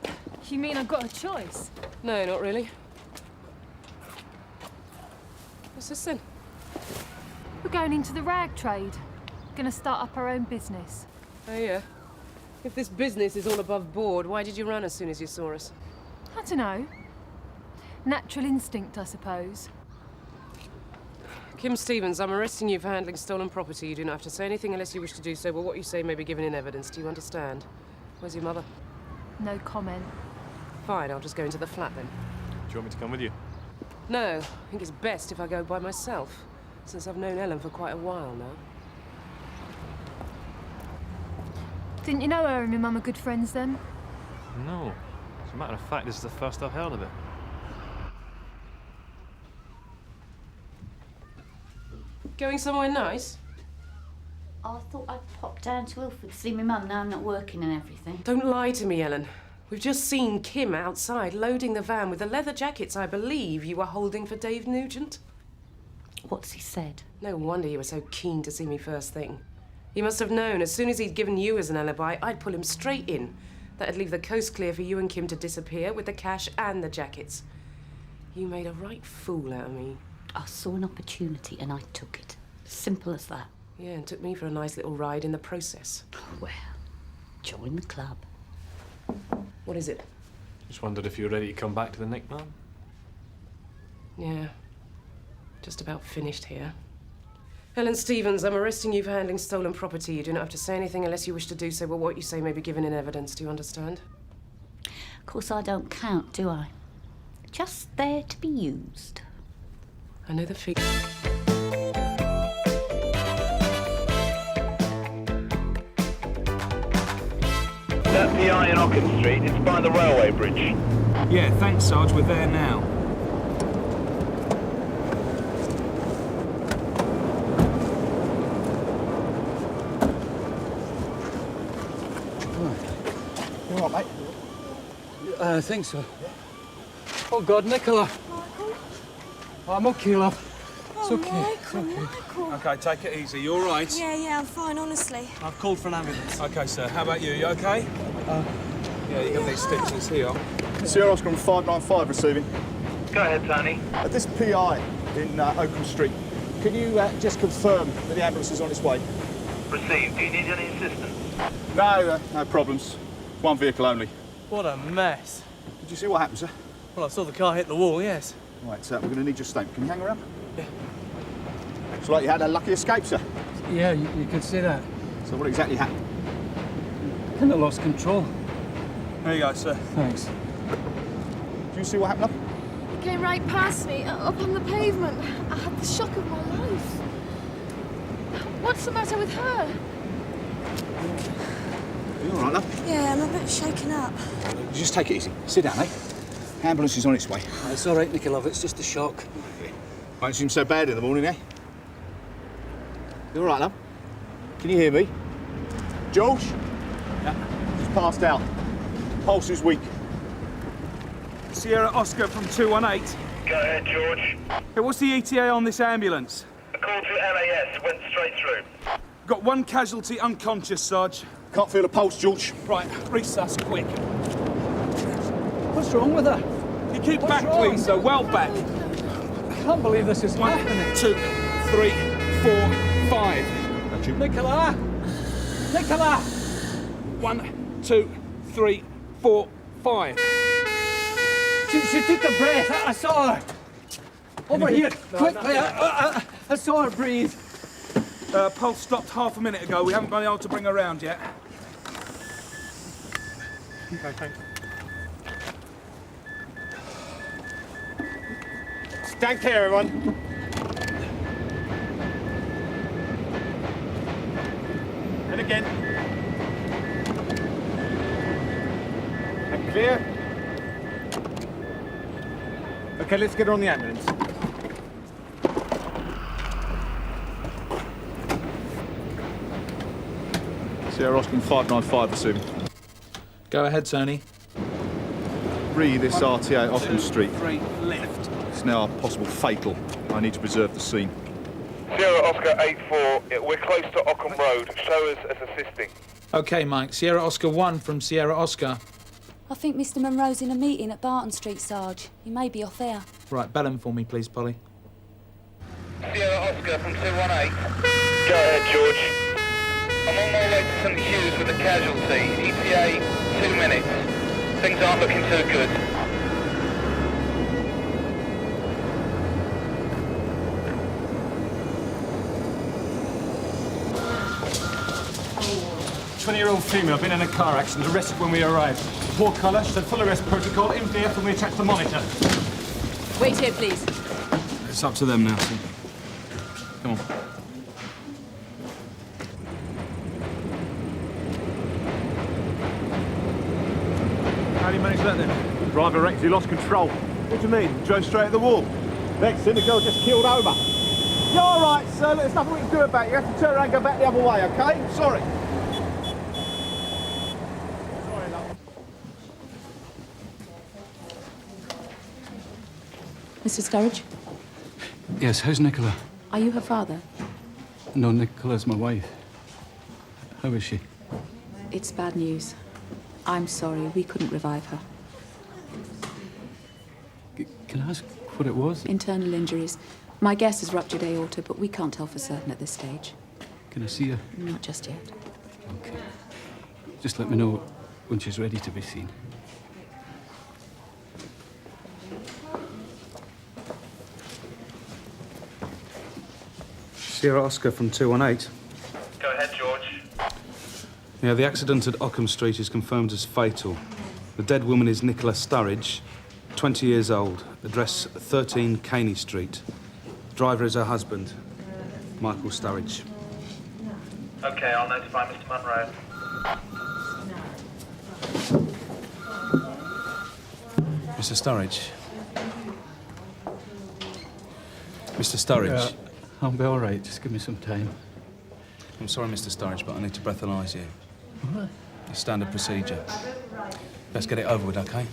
You mean I've got a choice? No, not really. What's this then? We're going into the rag trade. Gonna start up our own business. Oh, yeah? If this business is all above board, why did you run as soon as you saw us? I don't know. Natural instinct, I suppose. Kim Stevens, I'm arresting you for handling stolen property. You do not have to say anything unless you wish to do so, but what you say may be given in evidence. Do you understand? Where's your mother? No comment. Fine, I'll just go into the flat then. Do you want me to come with you? No, I think it's best if I go by myself, since I've known Ellen for quite a while now. Didn't you know her and your mum are good friends then? No. As a matter of fact, this is the first I've heard of it. Going somewhere nice? I thought I'd pop down to Ilford to see my mum now I'm not working and everything. Don't lie to me, Ellen. We've just seen Kim outside loading the van with the leather jackets I believe you were holding for Dave Nugent. What's he said? No wonder you were so keen to see me first thing. He must have known as soon as he'd given you as an alibi, I'd pull him straight in. That'd leave the coast clear for you and Kim to disappear with the cash and the jackets. You made a right fool out of me. I saw an opportunity and I took it. Simple as that. Yeah, and took me for a nice little ride in the process. Well, join the club. What is it? Just wondered if you were ready to come back to the nickname. Yeah, just about finished here. Helen Stevens, I'm arresting you for handling stolen property. You do not have to say anything unless you wish to do so, but what you say may be given in evidence. Do you understand? Of course I don't count, do I? Just there to be used. I know the feeling. That PI in Ocken Street, it's by the railway bridge. Yeah, thanks, Sarge. We're there now. You all right, mate? I think so. Oh, God, Nicola. Michael? I'm okay, love. It's Oh, okay. Michael, It's okay. Michael. Okay, take it easy. You all right? Yeah, I'm fine, honestly. I've called for an ambulance. Okay, sir. How about you? You okay? Yeah, you got these stitches here. Sierra Oscar 595 receiving. Go ahead, Tony. This PI in Oakham Street. Can you just confirm that the ambulance is on its way? Received. Do you need any assistance? No problems. One vehicle only. What a mess. Did you see what happened, sir? Well, I saw the car hit the wall, yes. Right, we're going to need your statement. Can you hang around? Yeah. It's like you had a lucky escape, sir. Yeah, you could see that. So what exactly happened? Kind of lost control. There you go, sir. Thanks. Did you see what happened? It came right past me, up on the pavement. I had the shock of my life. What's the matter with her? Are you all right, love? Yeah, I'm a bit shaken up. Just take it easy. Sit down, eh? Ambulance is on its way. It's all right, Nicola, it's just a shock. Won't seem so bad in the morning, eh? You all right, love? Can you hear me? George? Yeah. He's passed out. Pulse is weak. Sierra Oscar from 218. Go ahead, George. Hey, what's the ETA on this ambulance? A call to LAS went straight through. Got one casualty unconscious, Sarge. Can't feel a pulse, George. Right, resus quick. What's wrong with her? You keep What's back, wrong? please, sir. Well back. I can't believe this is 1, happening. 2, 3, 4, 5. Got you. Nicola! Nicola! 1, 2, 3, 4, 5. She took a breath. I saw her. Over here, quickly. I saw her breathe. Pulse stopped half a minute ago. We haven't been able to bring her around yet. Okay, thanks. Stand clear, everyone. And again. And clear. Okay, let's get her on the ambulance. Sierra Oscar 595 receiving. Go ahead, Tony. This RTA Ocken Street. 3 left. It's now possible fatal. I need to preserve the scene. Sierra Oscar 84, we're close to Ockham Road. Show us as assisting. Okay, Mike. Sierra Oscar 1 from Sierra Oscar. I think Mr. Monroe's in a meeting at Barton Street, Sarge. He may be off there. Right, bell him for me, please, Polly. Sierra Oscar from 218. Go ahead, George. I'm on my way to St Hughes with a casualty. ETA 2 minutes. Things aren't looking too good. A 20-year-old female been in a car accident, arrested when we arrived. Poor colour, she said full arrest protocol, in VF, and we attached the monitor. Wait here, please. It's up to them now, see. Come on. How do you manage that then? The driver reckons he lost control. What do you mean? Drove straight at the wall. Next thing, the girl just keeled over. You're all right, sir. There's nothing we can do about it. You have to turn around and go back the other way, OK? Sorry. Mr. Sturridge, Yes, how's Nicola? are you her father? No, Nicola's my wife. How is she? It's bad news. I'm sorry, we couldn't revive her. Can I ask what it was? Internal injuries. My guess is ruptured aorta, but we can't tell for certain at this stage. Can I see her? Not just yet. Okay. Just let me know when she's ready to be seen. Sierra Oscar from 218. Go ahead, George. Yeah, the accident at Ockham Street is confirmed as fatal. The dead woman is Nicola Sturridge, 20 years old. Address 13 Caney Street. Driver is her husband, Michael Sturridge. Okay, I'll notify Mr. Munro. Mr. Sturridge. Mr. Sturridge. I'll be all right. Just give me some time. I'm sorry, Mr. Sturridge, but I need to breathalyse you. What? It's standard procedure. Let's get it over with, OK?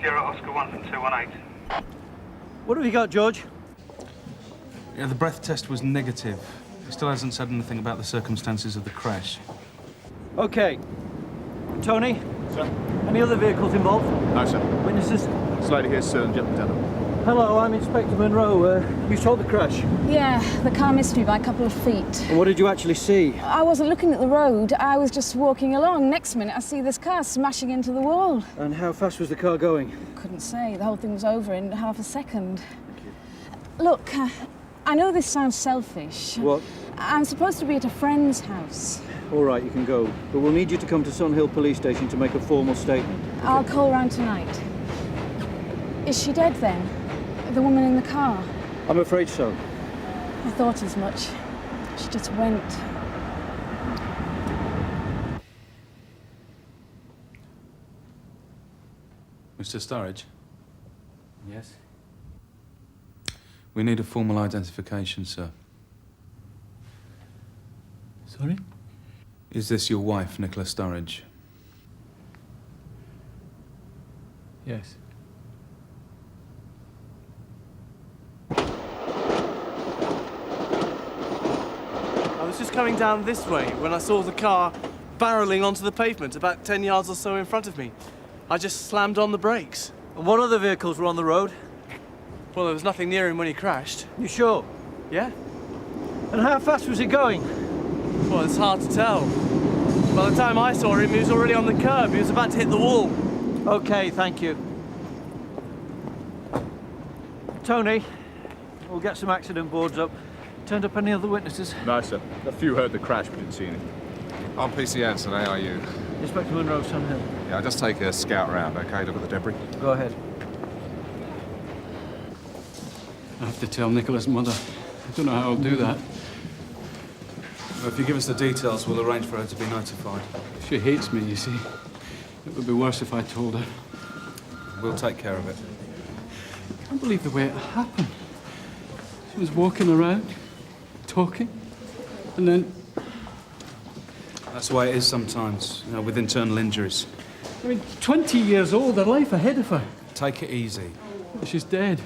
Sierra Oscar 1 from 218. What have you got, George? Yeah, the breath test was negative. He still hasn't said anything about the circumstances of the crash. Okay. Tony? Sir? Any other vehicles involved? No, sir. Witnesses? This lady here's Sir and Lieutenant. Hello, I'm Inspector Monroe. You saw the crash? Yeah, the car missed me by a couple of feet. And what did you actually see? I wasn't looking at the road, I was just walking along. Next minute, I see this car smashing into the wall. And how fast was the car going? Couldn't say. The whole thing was over in half a second. Look, I know this sounds selfish. What? I'm supposed to be at a friend's house. All right, you can go. But we'll need you to come to Sun Hill Police Station to make a formal statement. I'll call round tonight. Is she dead then? The woman in the car? I'm afraid so. I thought as much. She just went. Mr. Sturridge? Yes? We need a formal identification, sir. Sorry? Is this your wife, Nicola Sturridge? Yes. I was just coming down this way when I saw the car barrelling onto the pavement about 10 yards or so in front of me. I just slammed on the brakes. And what other vehicles were on the road? Well, there was nothing near him when he crashed. You sure? Yeah? And how fast was he going? Well, it's hard to tell. By the time I saw him, he was already on the curb. He was about to hit the wall. Okay, thank you. Tony, we'll get some accident boards up. Turned up any other witnesses? No, sir. A few heard the crash but didn't see anything. I'm PC Anson, ARU. Inspector Monroe, Sun Hill. Yeah, I'll just take a scout round, OK? Look at the debris. Go ahead. I have to tell Nicola's mother. I don't know how I'll do that. Well, if you give us the details, we'll arrange for her to be notified. She hates me, you see. It would be worse if I told her. We'll take care of it. I can't believe the way it happened. She was walking around, talking, and then... That's the way it is sometimes, you know, with internal injuries. I mean, 20 years old, her life ahead of her. Take it easy. She's dead.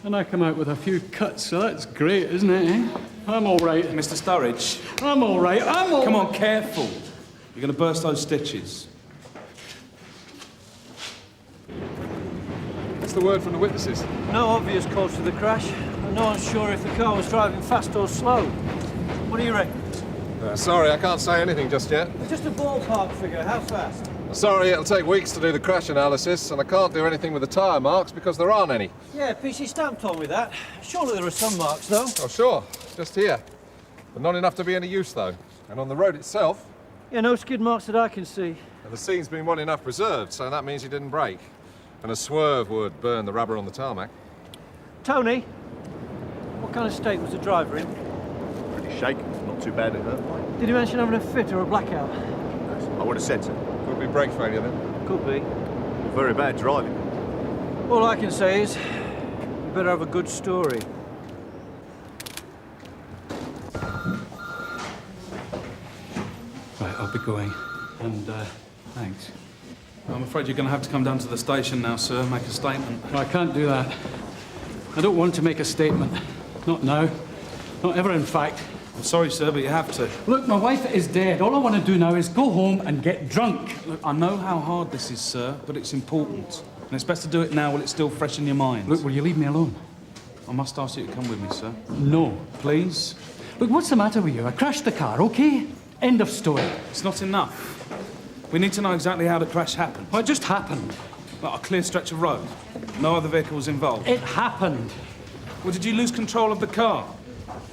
And I come out with a few cuts, so that's great, isn't it, eh? I'm all right. Mr. Sturridge. I'm all right. Come on, careful. You're going to burst those stitches. What's the word from the witnesses? No obvious cause for the crash, and no one's sure if the car was driving fast or slow. What do you reckon? Sorry, I can't say anything just yet. Just a ballpark figure. How fast? Sorry, it'll take weeks to do the crash analysis, and I can't do anything with the tyre marks because there aren't any. Yeah, PC Stamp told me that. Surely there are some marks, though. Oh, sure. Just here. But not enough to be any use, though. And on the road itself... Yeah, no skid marks that I can see. And the scene's been well enough preserved, so that means he didn't brake. And a swerve would burn the rubber on the tarmac. Tony, what kind of state was the driver in? Pretty shaken. Not too bad in her. Did he mention having a fit or a blackout? I would have said so. Could be brake failure, then. Could be. Very bad driving. All I can say is, you better have a good story. Right, I'll be going. And, thanks. I'm afraid you're going to have to come down to the station now, sir, make a statement. No, I can't do that. I don't want to make a statement. Not now. Not ever, in fact. I'm sorry, sir, but you have to. Look, my wife is dead. All I want to do now is go home and get drunk. Look, I know how hard this is, sir, but it's important. And it's best to do it now while it's still fresh in your mind. Look, will you leave me alone? I must ask you to come with me, sir. No. Please? Look, what's the matter with you? I crashed the car, OK? End of story. It's not enough. We need to know exactly how the crash happened. Well, it just happened. Like a clear stretch of road. No other vehicles involved. It happened. Well, did you lose control of the car?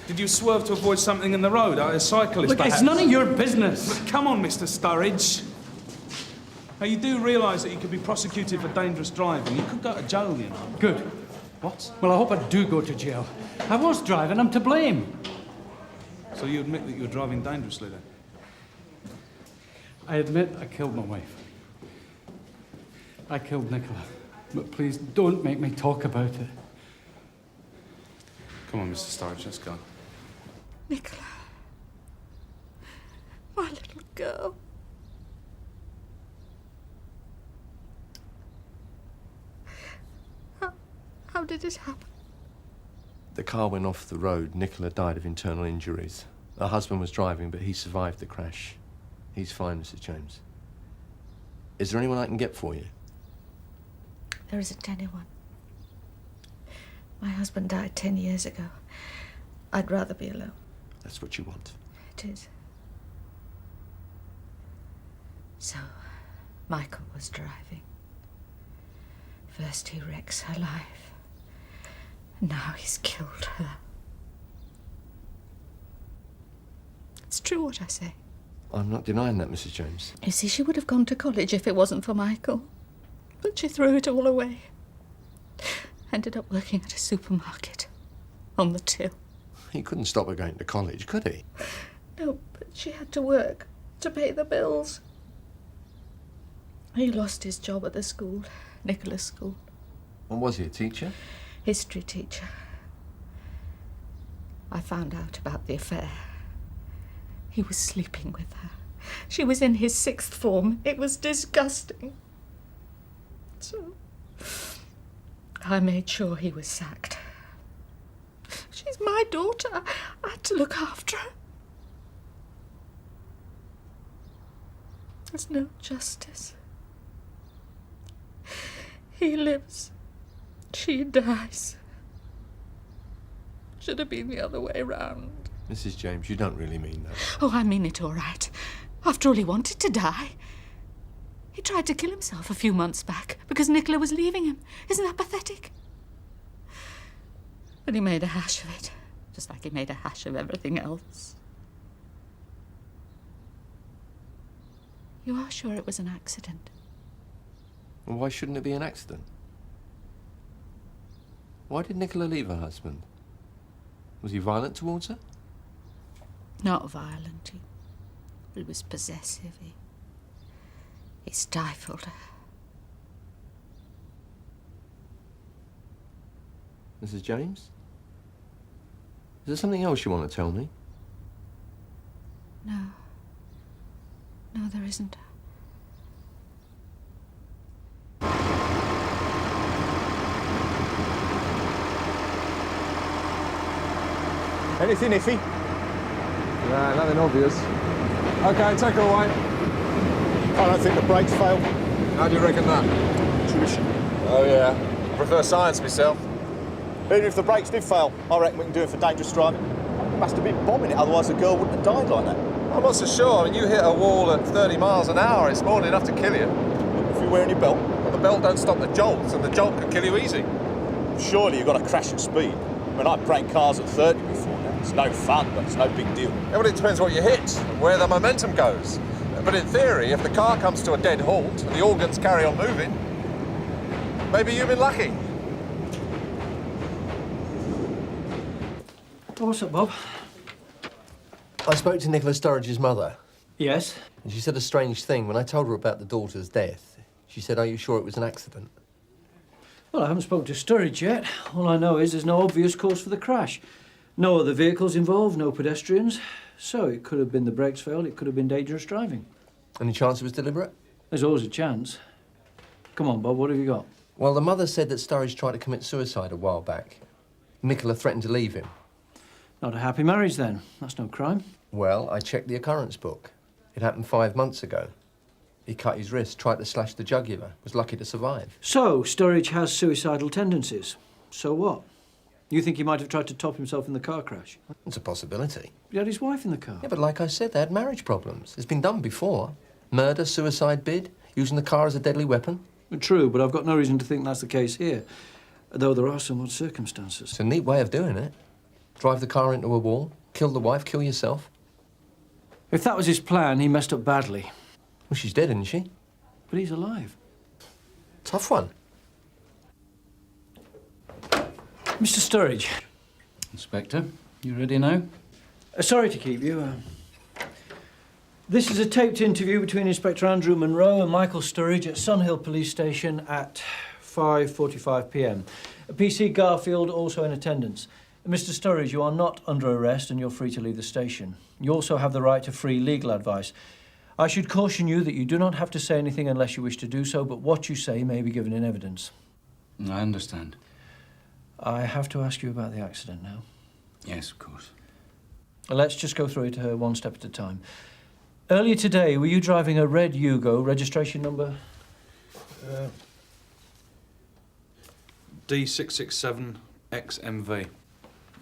Did you swerve to avoid something in the road? A cyclist, Look, perhaps? it's none of your business. Look, come on, Mr. Sturridge. Now, you do realise that you could be prosecuted for dangerous driving. You could go to jail, you know. Good. What? Well, I hope I do go to jail. I was driving. I'm to blame. So you admit that you were driving dangerously, then? I admit I killed my wife. I killed Nicola. But please, don't make me talk about it. Come on, Mr. Sturridge, let's go. Nicola. My little girl. How did it happen? The car went off the road. Nicola died of internal injuries. Her husband was driving, but he survived the crash. He's fine, Mrs. James. Is there anyone I can get for you? There isn't anyone. My husband died 10 years ago. I'd rather be alone. That's what you want. It is. So, Michael was driving. First he wrecks her life. Now he's killed her. It's true what I say. I'm not denying that, Mrs. James. You see, she would have gone to college if it wasn't for Michael. But she threw it all away. Ended up working at a supermarket. On the till. He couldn't stop her going to college, could he? No, but she had to work to pay the bills. He lost his job at the school, Nicola's school. And was he a teacher? History teacher. I found out about the affair. He was sleeping with her. She was in his 6th form. It was disgusting. So, I made sure he was sacked. She's my daughter. I had to look after her. There's no justice. He lives. She dies. Should have been the other way round. Mrs. James, you don't really mean that. Oh, I mean it all right. After all, he wanted to die. He tried to kill himself a few months back because Nicola was leaving him. Isn't that pathetic? But he made a hash of it, just like he made a hash of everything else. You are sure it was an accident? Well, why shouldn't it be an accident? Why did Nicola leave her husband? Was he violent towards her? Not violent. He was possessive. He stifled her. Mrs. James? Is there something else you want to tell me? No. No, there isn't. Anything iffy? Nah, nothing obvious. OK, take her away. I don't think the brakes failed. How do you reckon that? Intuition. Oh, yeah. Prefer science myself. Even if the brakes did fail, I reckon we can do it for dangerous driving. Must have been bombing it, otherwise the girl wouldn't have died like that. I'm not so sure. I mean, you hit a wall at 30 miles an hour, it's more than enough to kill you. If you're wearing your belt? Well, the belt don't stop the jolts, and the jolt can kill you easy. Surely you've got to crash at speed. I mean, I've pranked cars at 30 before now. It's no fun, but it's no big deal. Yeah, well, it depends what you hit and where the momentum goes. But in theory, if the car comes to a dead halt and the organs carry on moving, maybe you've been lucky. Oh, what's up, Bob? I spoke to Nicola Sturridge's mother. Yes? And she said a strange thing. When I told her about the daughter's death, she said, "Are you sure it was an accident?" Well, I haven't spoken to Sturridge yet. All I know is there's no obvious cause for the crash. No other vehicles involved, no pedestrians. So it could have been the brakes failed, it could have been dangerous driving. Any chance it was deliberate? There's always a chance. Come on, Bob, what have you got? Well, the mother said that Sturridge tried to commit suicide a while back. Nicola threatened to leave him. Not a happy marriage, then. That's no crime. Well, I checked the occurrence book. It happened 5 months ago. He cut his wrist, tried to slash the jugular, was lucky to survive. So, Sturridge has suicidal tendencies. So what? You think he might have tried to top himself in the car crash? It's a possibility. He had his wife in the car. Yeah, but like I said, they had marriage problems. It's been done before. Murder, suicide bid, using the car as a deadly weapon. True, but I've got no reason to think that's the case here. Though there are some odd circumstances. It's a neat way of doing it. Drive the car into a wall, kill the wife, kill yourself. If that was his plan, he messed up badly. Well, she's dead, isn't she? But he's alive. Tough one. Mr. Sturridge. Inspector, you ready now? Sorry to keep you. This is a taped interview between Inspector Andrew Munro and Michael Sturridge at Sunhill Police Station at 5:45 p.m. PC Garfield also in attendance. Mr. Sturridge, you are not under arrest and you're free to leave the station. You also have the right to free legal advice. I should caution you that you do not have to say anything unless you wish to do so, but what you say may be given in evidence. I understand. I have to ask you about the accident now. Yes, of course. Let's just go through it one step at a time. Earlier today, were you driving a red Yugo, registration number? D667XMV.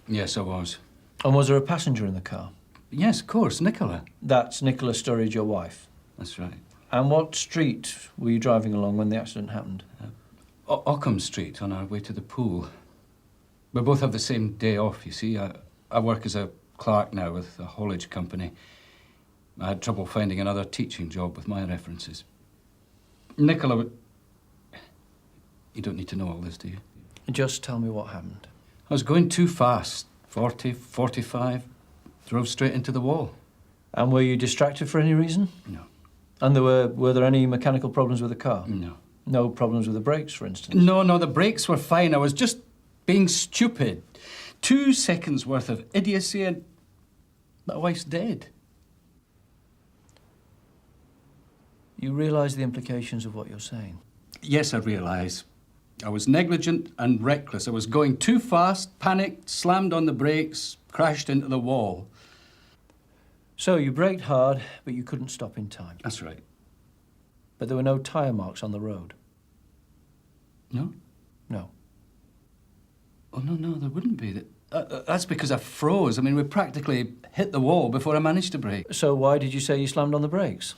Yes, I was. And was there a passenger in the car? Yes, of course, Nicola. That's Nicola Sturridge, your wife? That's right. And what street were you driving along when the accident happened? Ockham Street, on our way to the pool. We both have the same day off, you see. I work as a clerk now with a haulage company. I had trouble finding another teaching job with my references. Nicola would... You don't need to know all this, do you? Just tell me what happened. I was going too fast. 40, 45. Drove straight into the wall. And were you distracted for any reason? No. And were there any mechanical problems with the car? No. No problems with the brakes, for instance? No, the brakes were fine. I was just being stupid. 2 seconds worth of idiocy and my wife's dead. You realise the implications of what you're saying? Yes, I realise. I was negligent and reckless. I was going too fast, panicked, slammed on the brakes, crashed into the wall. So you braked hard, but you couldn't stop in time? That's right. But there were no tyre marks on the road? No? No. Oh, no, there wouldn't be. That's because I froze. I mean, we practically hit the wall before I managed to brake. So why did you say you slammed on the brakes?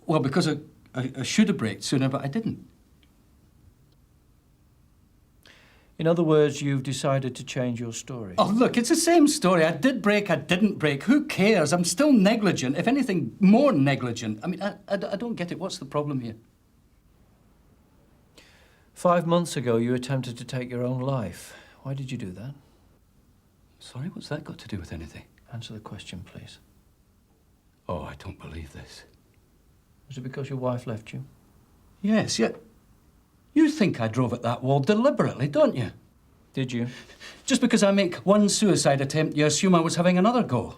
Well, because I should have braked sooner, but I didn't. In other words, you've decided to change your story. Oh, look, it's the same story. I did brake, I didn't brake. Who cares? I'm still negligent. If anything, more negligent. I mean, I don't get it. What's the problem here? 5 months ago, you attempted to take your own life. Why did you do that? Sorry, what's that got to do with anything? Answer the question, please. Oh, I don't believe this. Was it because your wife left you? Yes, yeah. You think I drove at that wall deliberately, don't you? Did you? Just because I make one suicide attempt, you assume I was having another go.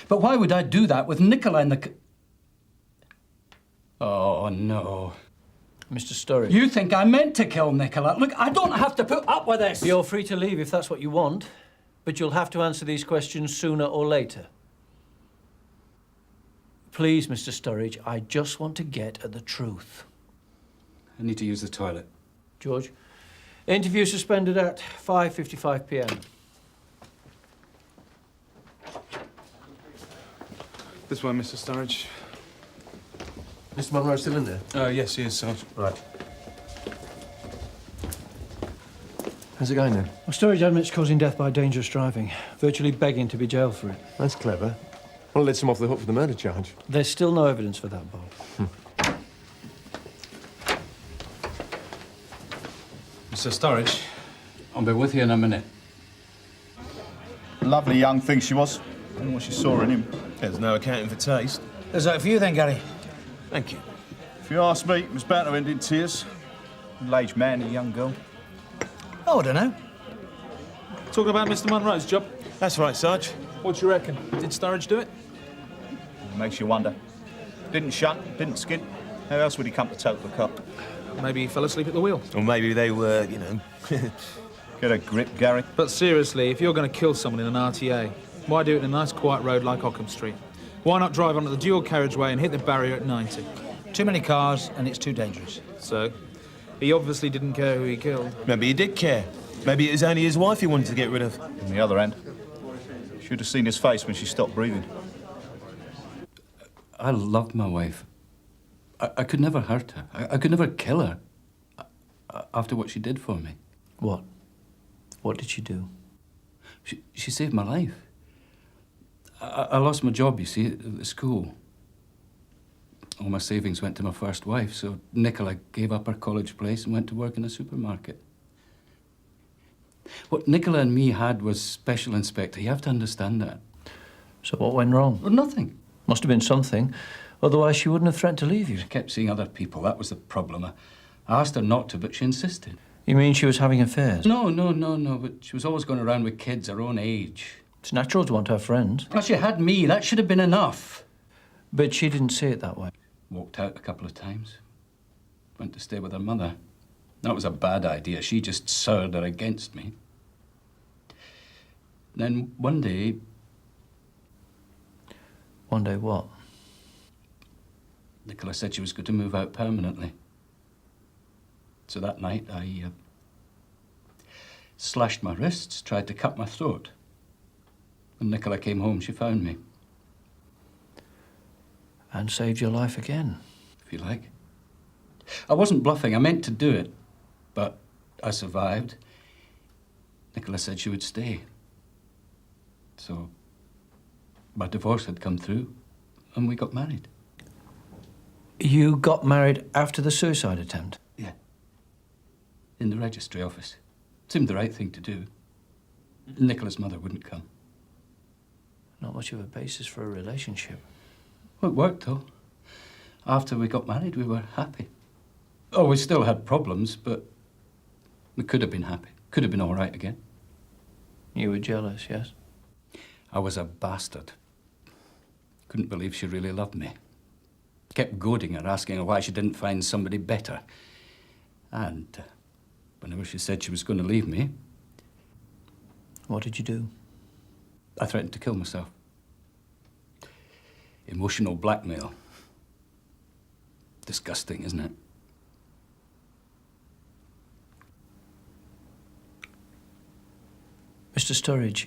But why would I do that with Nicola in the... Oh, no. Mr. Sturridge. You think I meant to kill Nicola? Look, I don't have to put up with this. You're free to leave if that's what you want. but you'll have to answer these questions sooner or later. Please, Mr. Sturridge, I just want to get at the truth. I need to use the toilet. George, interview suspended at 5:55 p.m. This way, Mr. Sturridge. Mr. Monroe still in there? Yes, he is, Sarge. Right. How's it going then? Well, Sturridge admits causing death by dangerous driving, virtually begging to be jailed for it. That's clever. Well, it lets him off the hook for the murder charge. There's still no evidence for that, Bob. Mr. Sturridge, I'll be with you in a minute. Lovely young thing she was. I don't know what she saw in him. There's no accounting for taste. Is that for you then, Gary? Thank you. If you ask me, it was bound to end in tears. Middle-aged man and a young girl. Oh, I don't know. Talking about Mr. Monroe's job. That's right, Sarge. What do you reckon? Did Sturridge do it? It makes you wonder. Didn't shunt, didn't skint. How else would he come to tote the cop? Maybe he fell asleep at the wheel. Or maybe they were, you know... Get a grip, Gary. But seriously, if you're going to kill someone in an RTA, why do it in a nice quiet road like Occam Street? Why not drive onto the dual carriageway and hit the barrier at 90? Too many cars and it's too dangerous. So, he obviously didn't care who he killed. Maybe he did care. Maybe it was only his wife he wanted to get rid of. On the other hand, should have seen his face when she stopped breathing. I loved my wife. I could never hurt her. I could never kill her. After what she did for me. What? What did she do? She saved my life. I lost my job, you see, at the school. All my savings went to my first wife, so Nicola gave up her college place and went to work in a supermarket. What Nicola and me had was Special Inspector. You have to understand that. So what went wrong? Well, nothing. Must have been something. Otherwise, she wouldn't have threatened to leave you. She kept seeing other people. That was the problem. I asked her not to, but she insisted. You mean she was having affairs? No. But she was always going around with kids her own age. It's natural to want to have friends. Well, she had me. That should have been enough. But she didn't see it that way. Walked out a couple of times. Went to stay with her mother. That was a bad idea. She just soured her against me. Then one day... One day what? Nicola said she was going to move out permanently. So that night, I slashed my wrists, tried to cut my throat. When Nicola came home, she found me. And saved your life again. If you like. I wasn't bluffing. I meant to do it. But I survived. Nicola said she would stay. So my divorce had come through, and we got married. You got married after the suicide attempt? Yeah. In the registry office. Seemed the right thing to do. Nicola's mother wouldn't come. Not much of a basis for a relationship. Well, it worked, though. After we got married, we were happy. Oh, we still had problems, but we could have been happy. Could have been all right again. You were jealous, yes? I was a bastard. Couldn't believe she really loved me. Kept goading her, asking her why she didn't find somebody better. And whenever she said she was going to leave me... What did you do? I threatened to kill myself. Emotional blackmail. Disgusting, isn't it? Mr. Sturridge,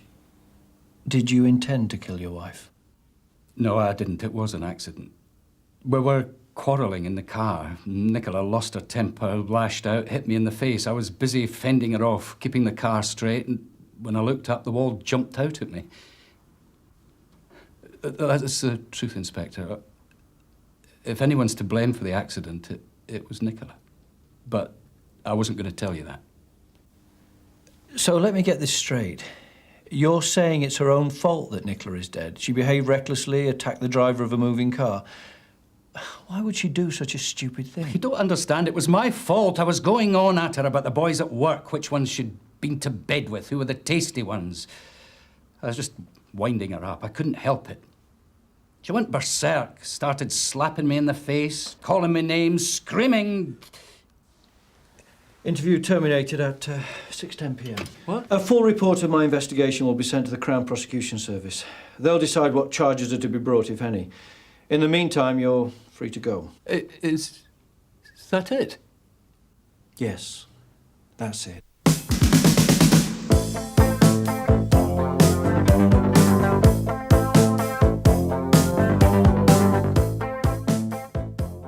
did you intend to kill your wife? No, I didn't. It was an accident. We were quarrelling in the car. Nicola lost her temper, lashed out, hit me in the face. I was busy fending her off, keeping the car straight, and when I looked up, the wall jumped out at me. That's the truth, Inspector. If anyone's to blame for the accident, it was Nicola. But I wasn't going to tell you that. So let me get this straight. You're saying it's her own fault that Nicola is dead? She behaved recklessly, attacked the driver of a moving car. Why would she do such a stupid thing? You don't understand. It was my fault. I was going on at her about the boys at work, which ones she'd been to bed with, who were the tasty ones. I was just winding her up. I couldn't help it. She went berserk, started slapping me in the face, calling me names, screaming. Interview terminated at 6:10 p.m. What? A full report of my investigation will be sent to the Crown Prosecution Service. They'll decide what charges are to be brought, if any. In the meantime, you're free to go. Is that it? Yes, that's it.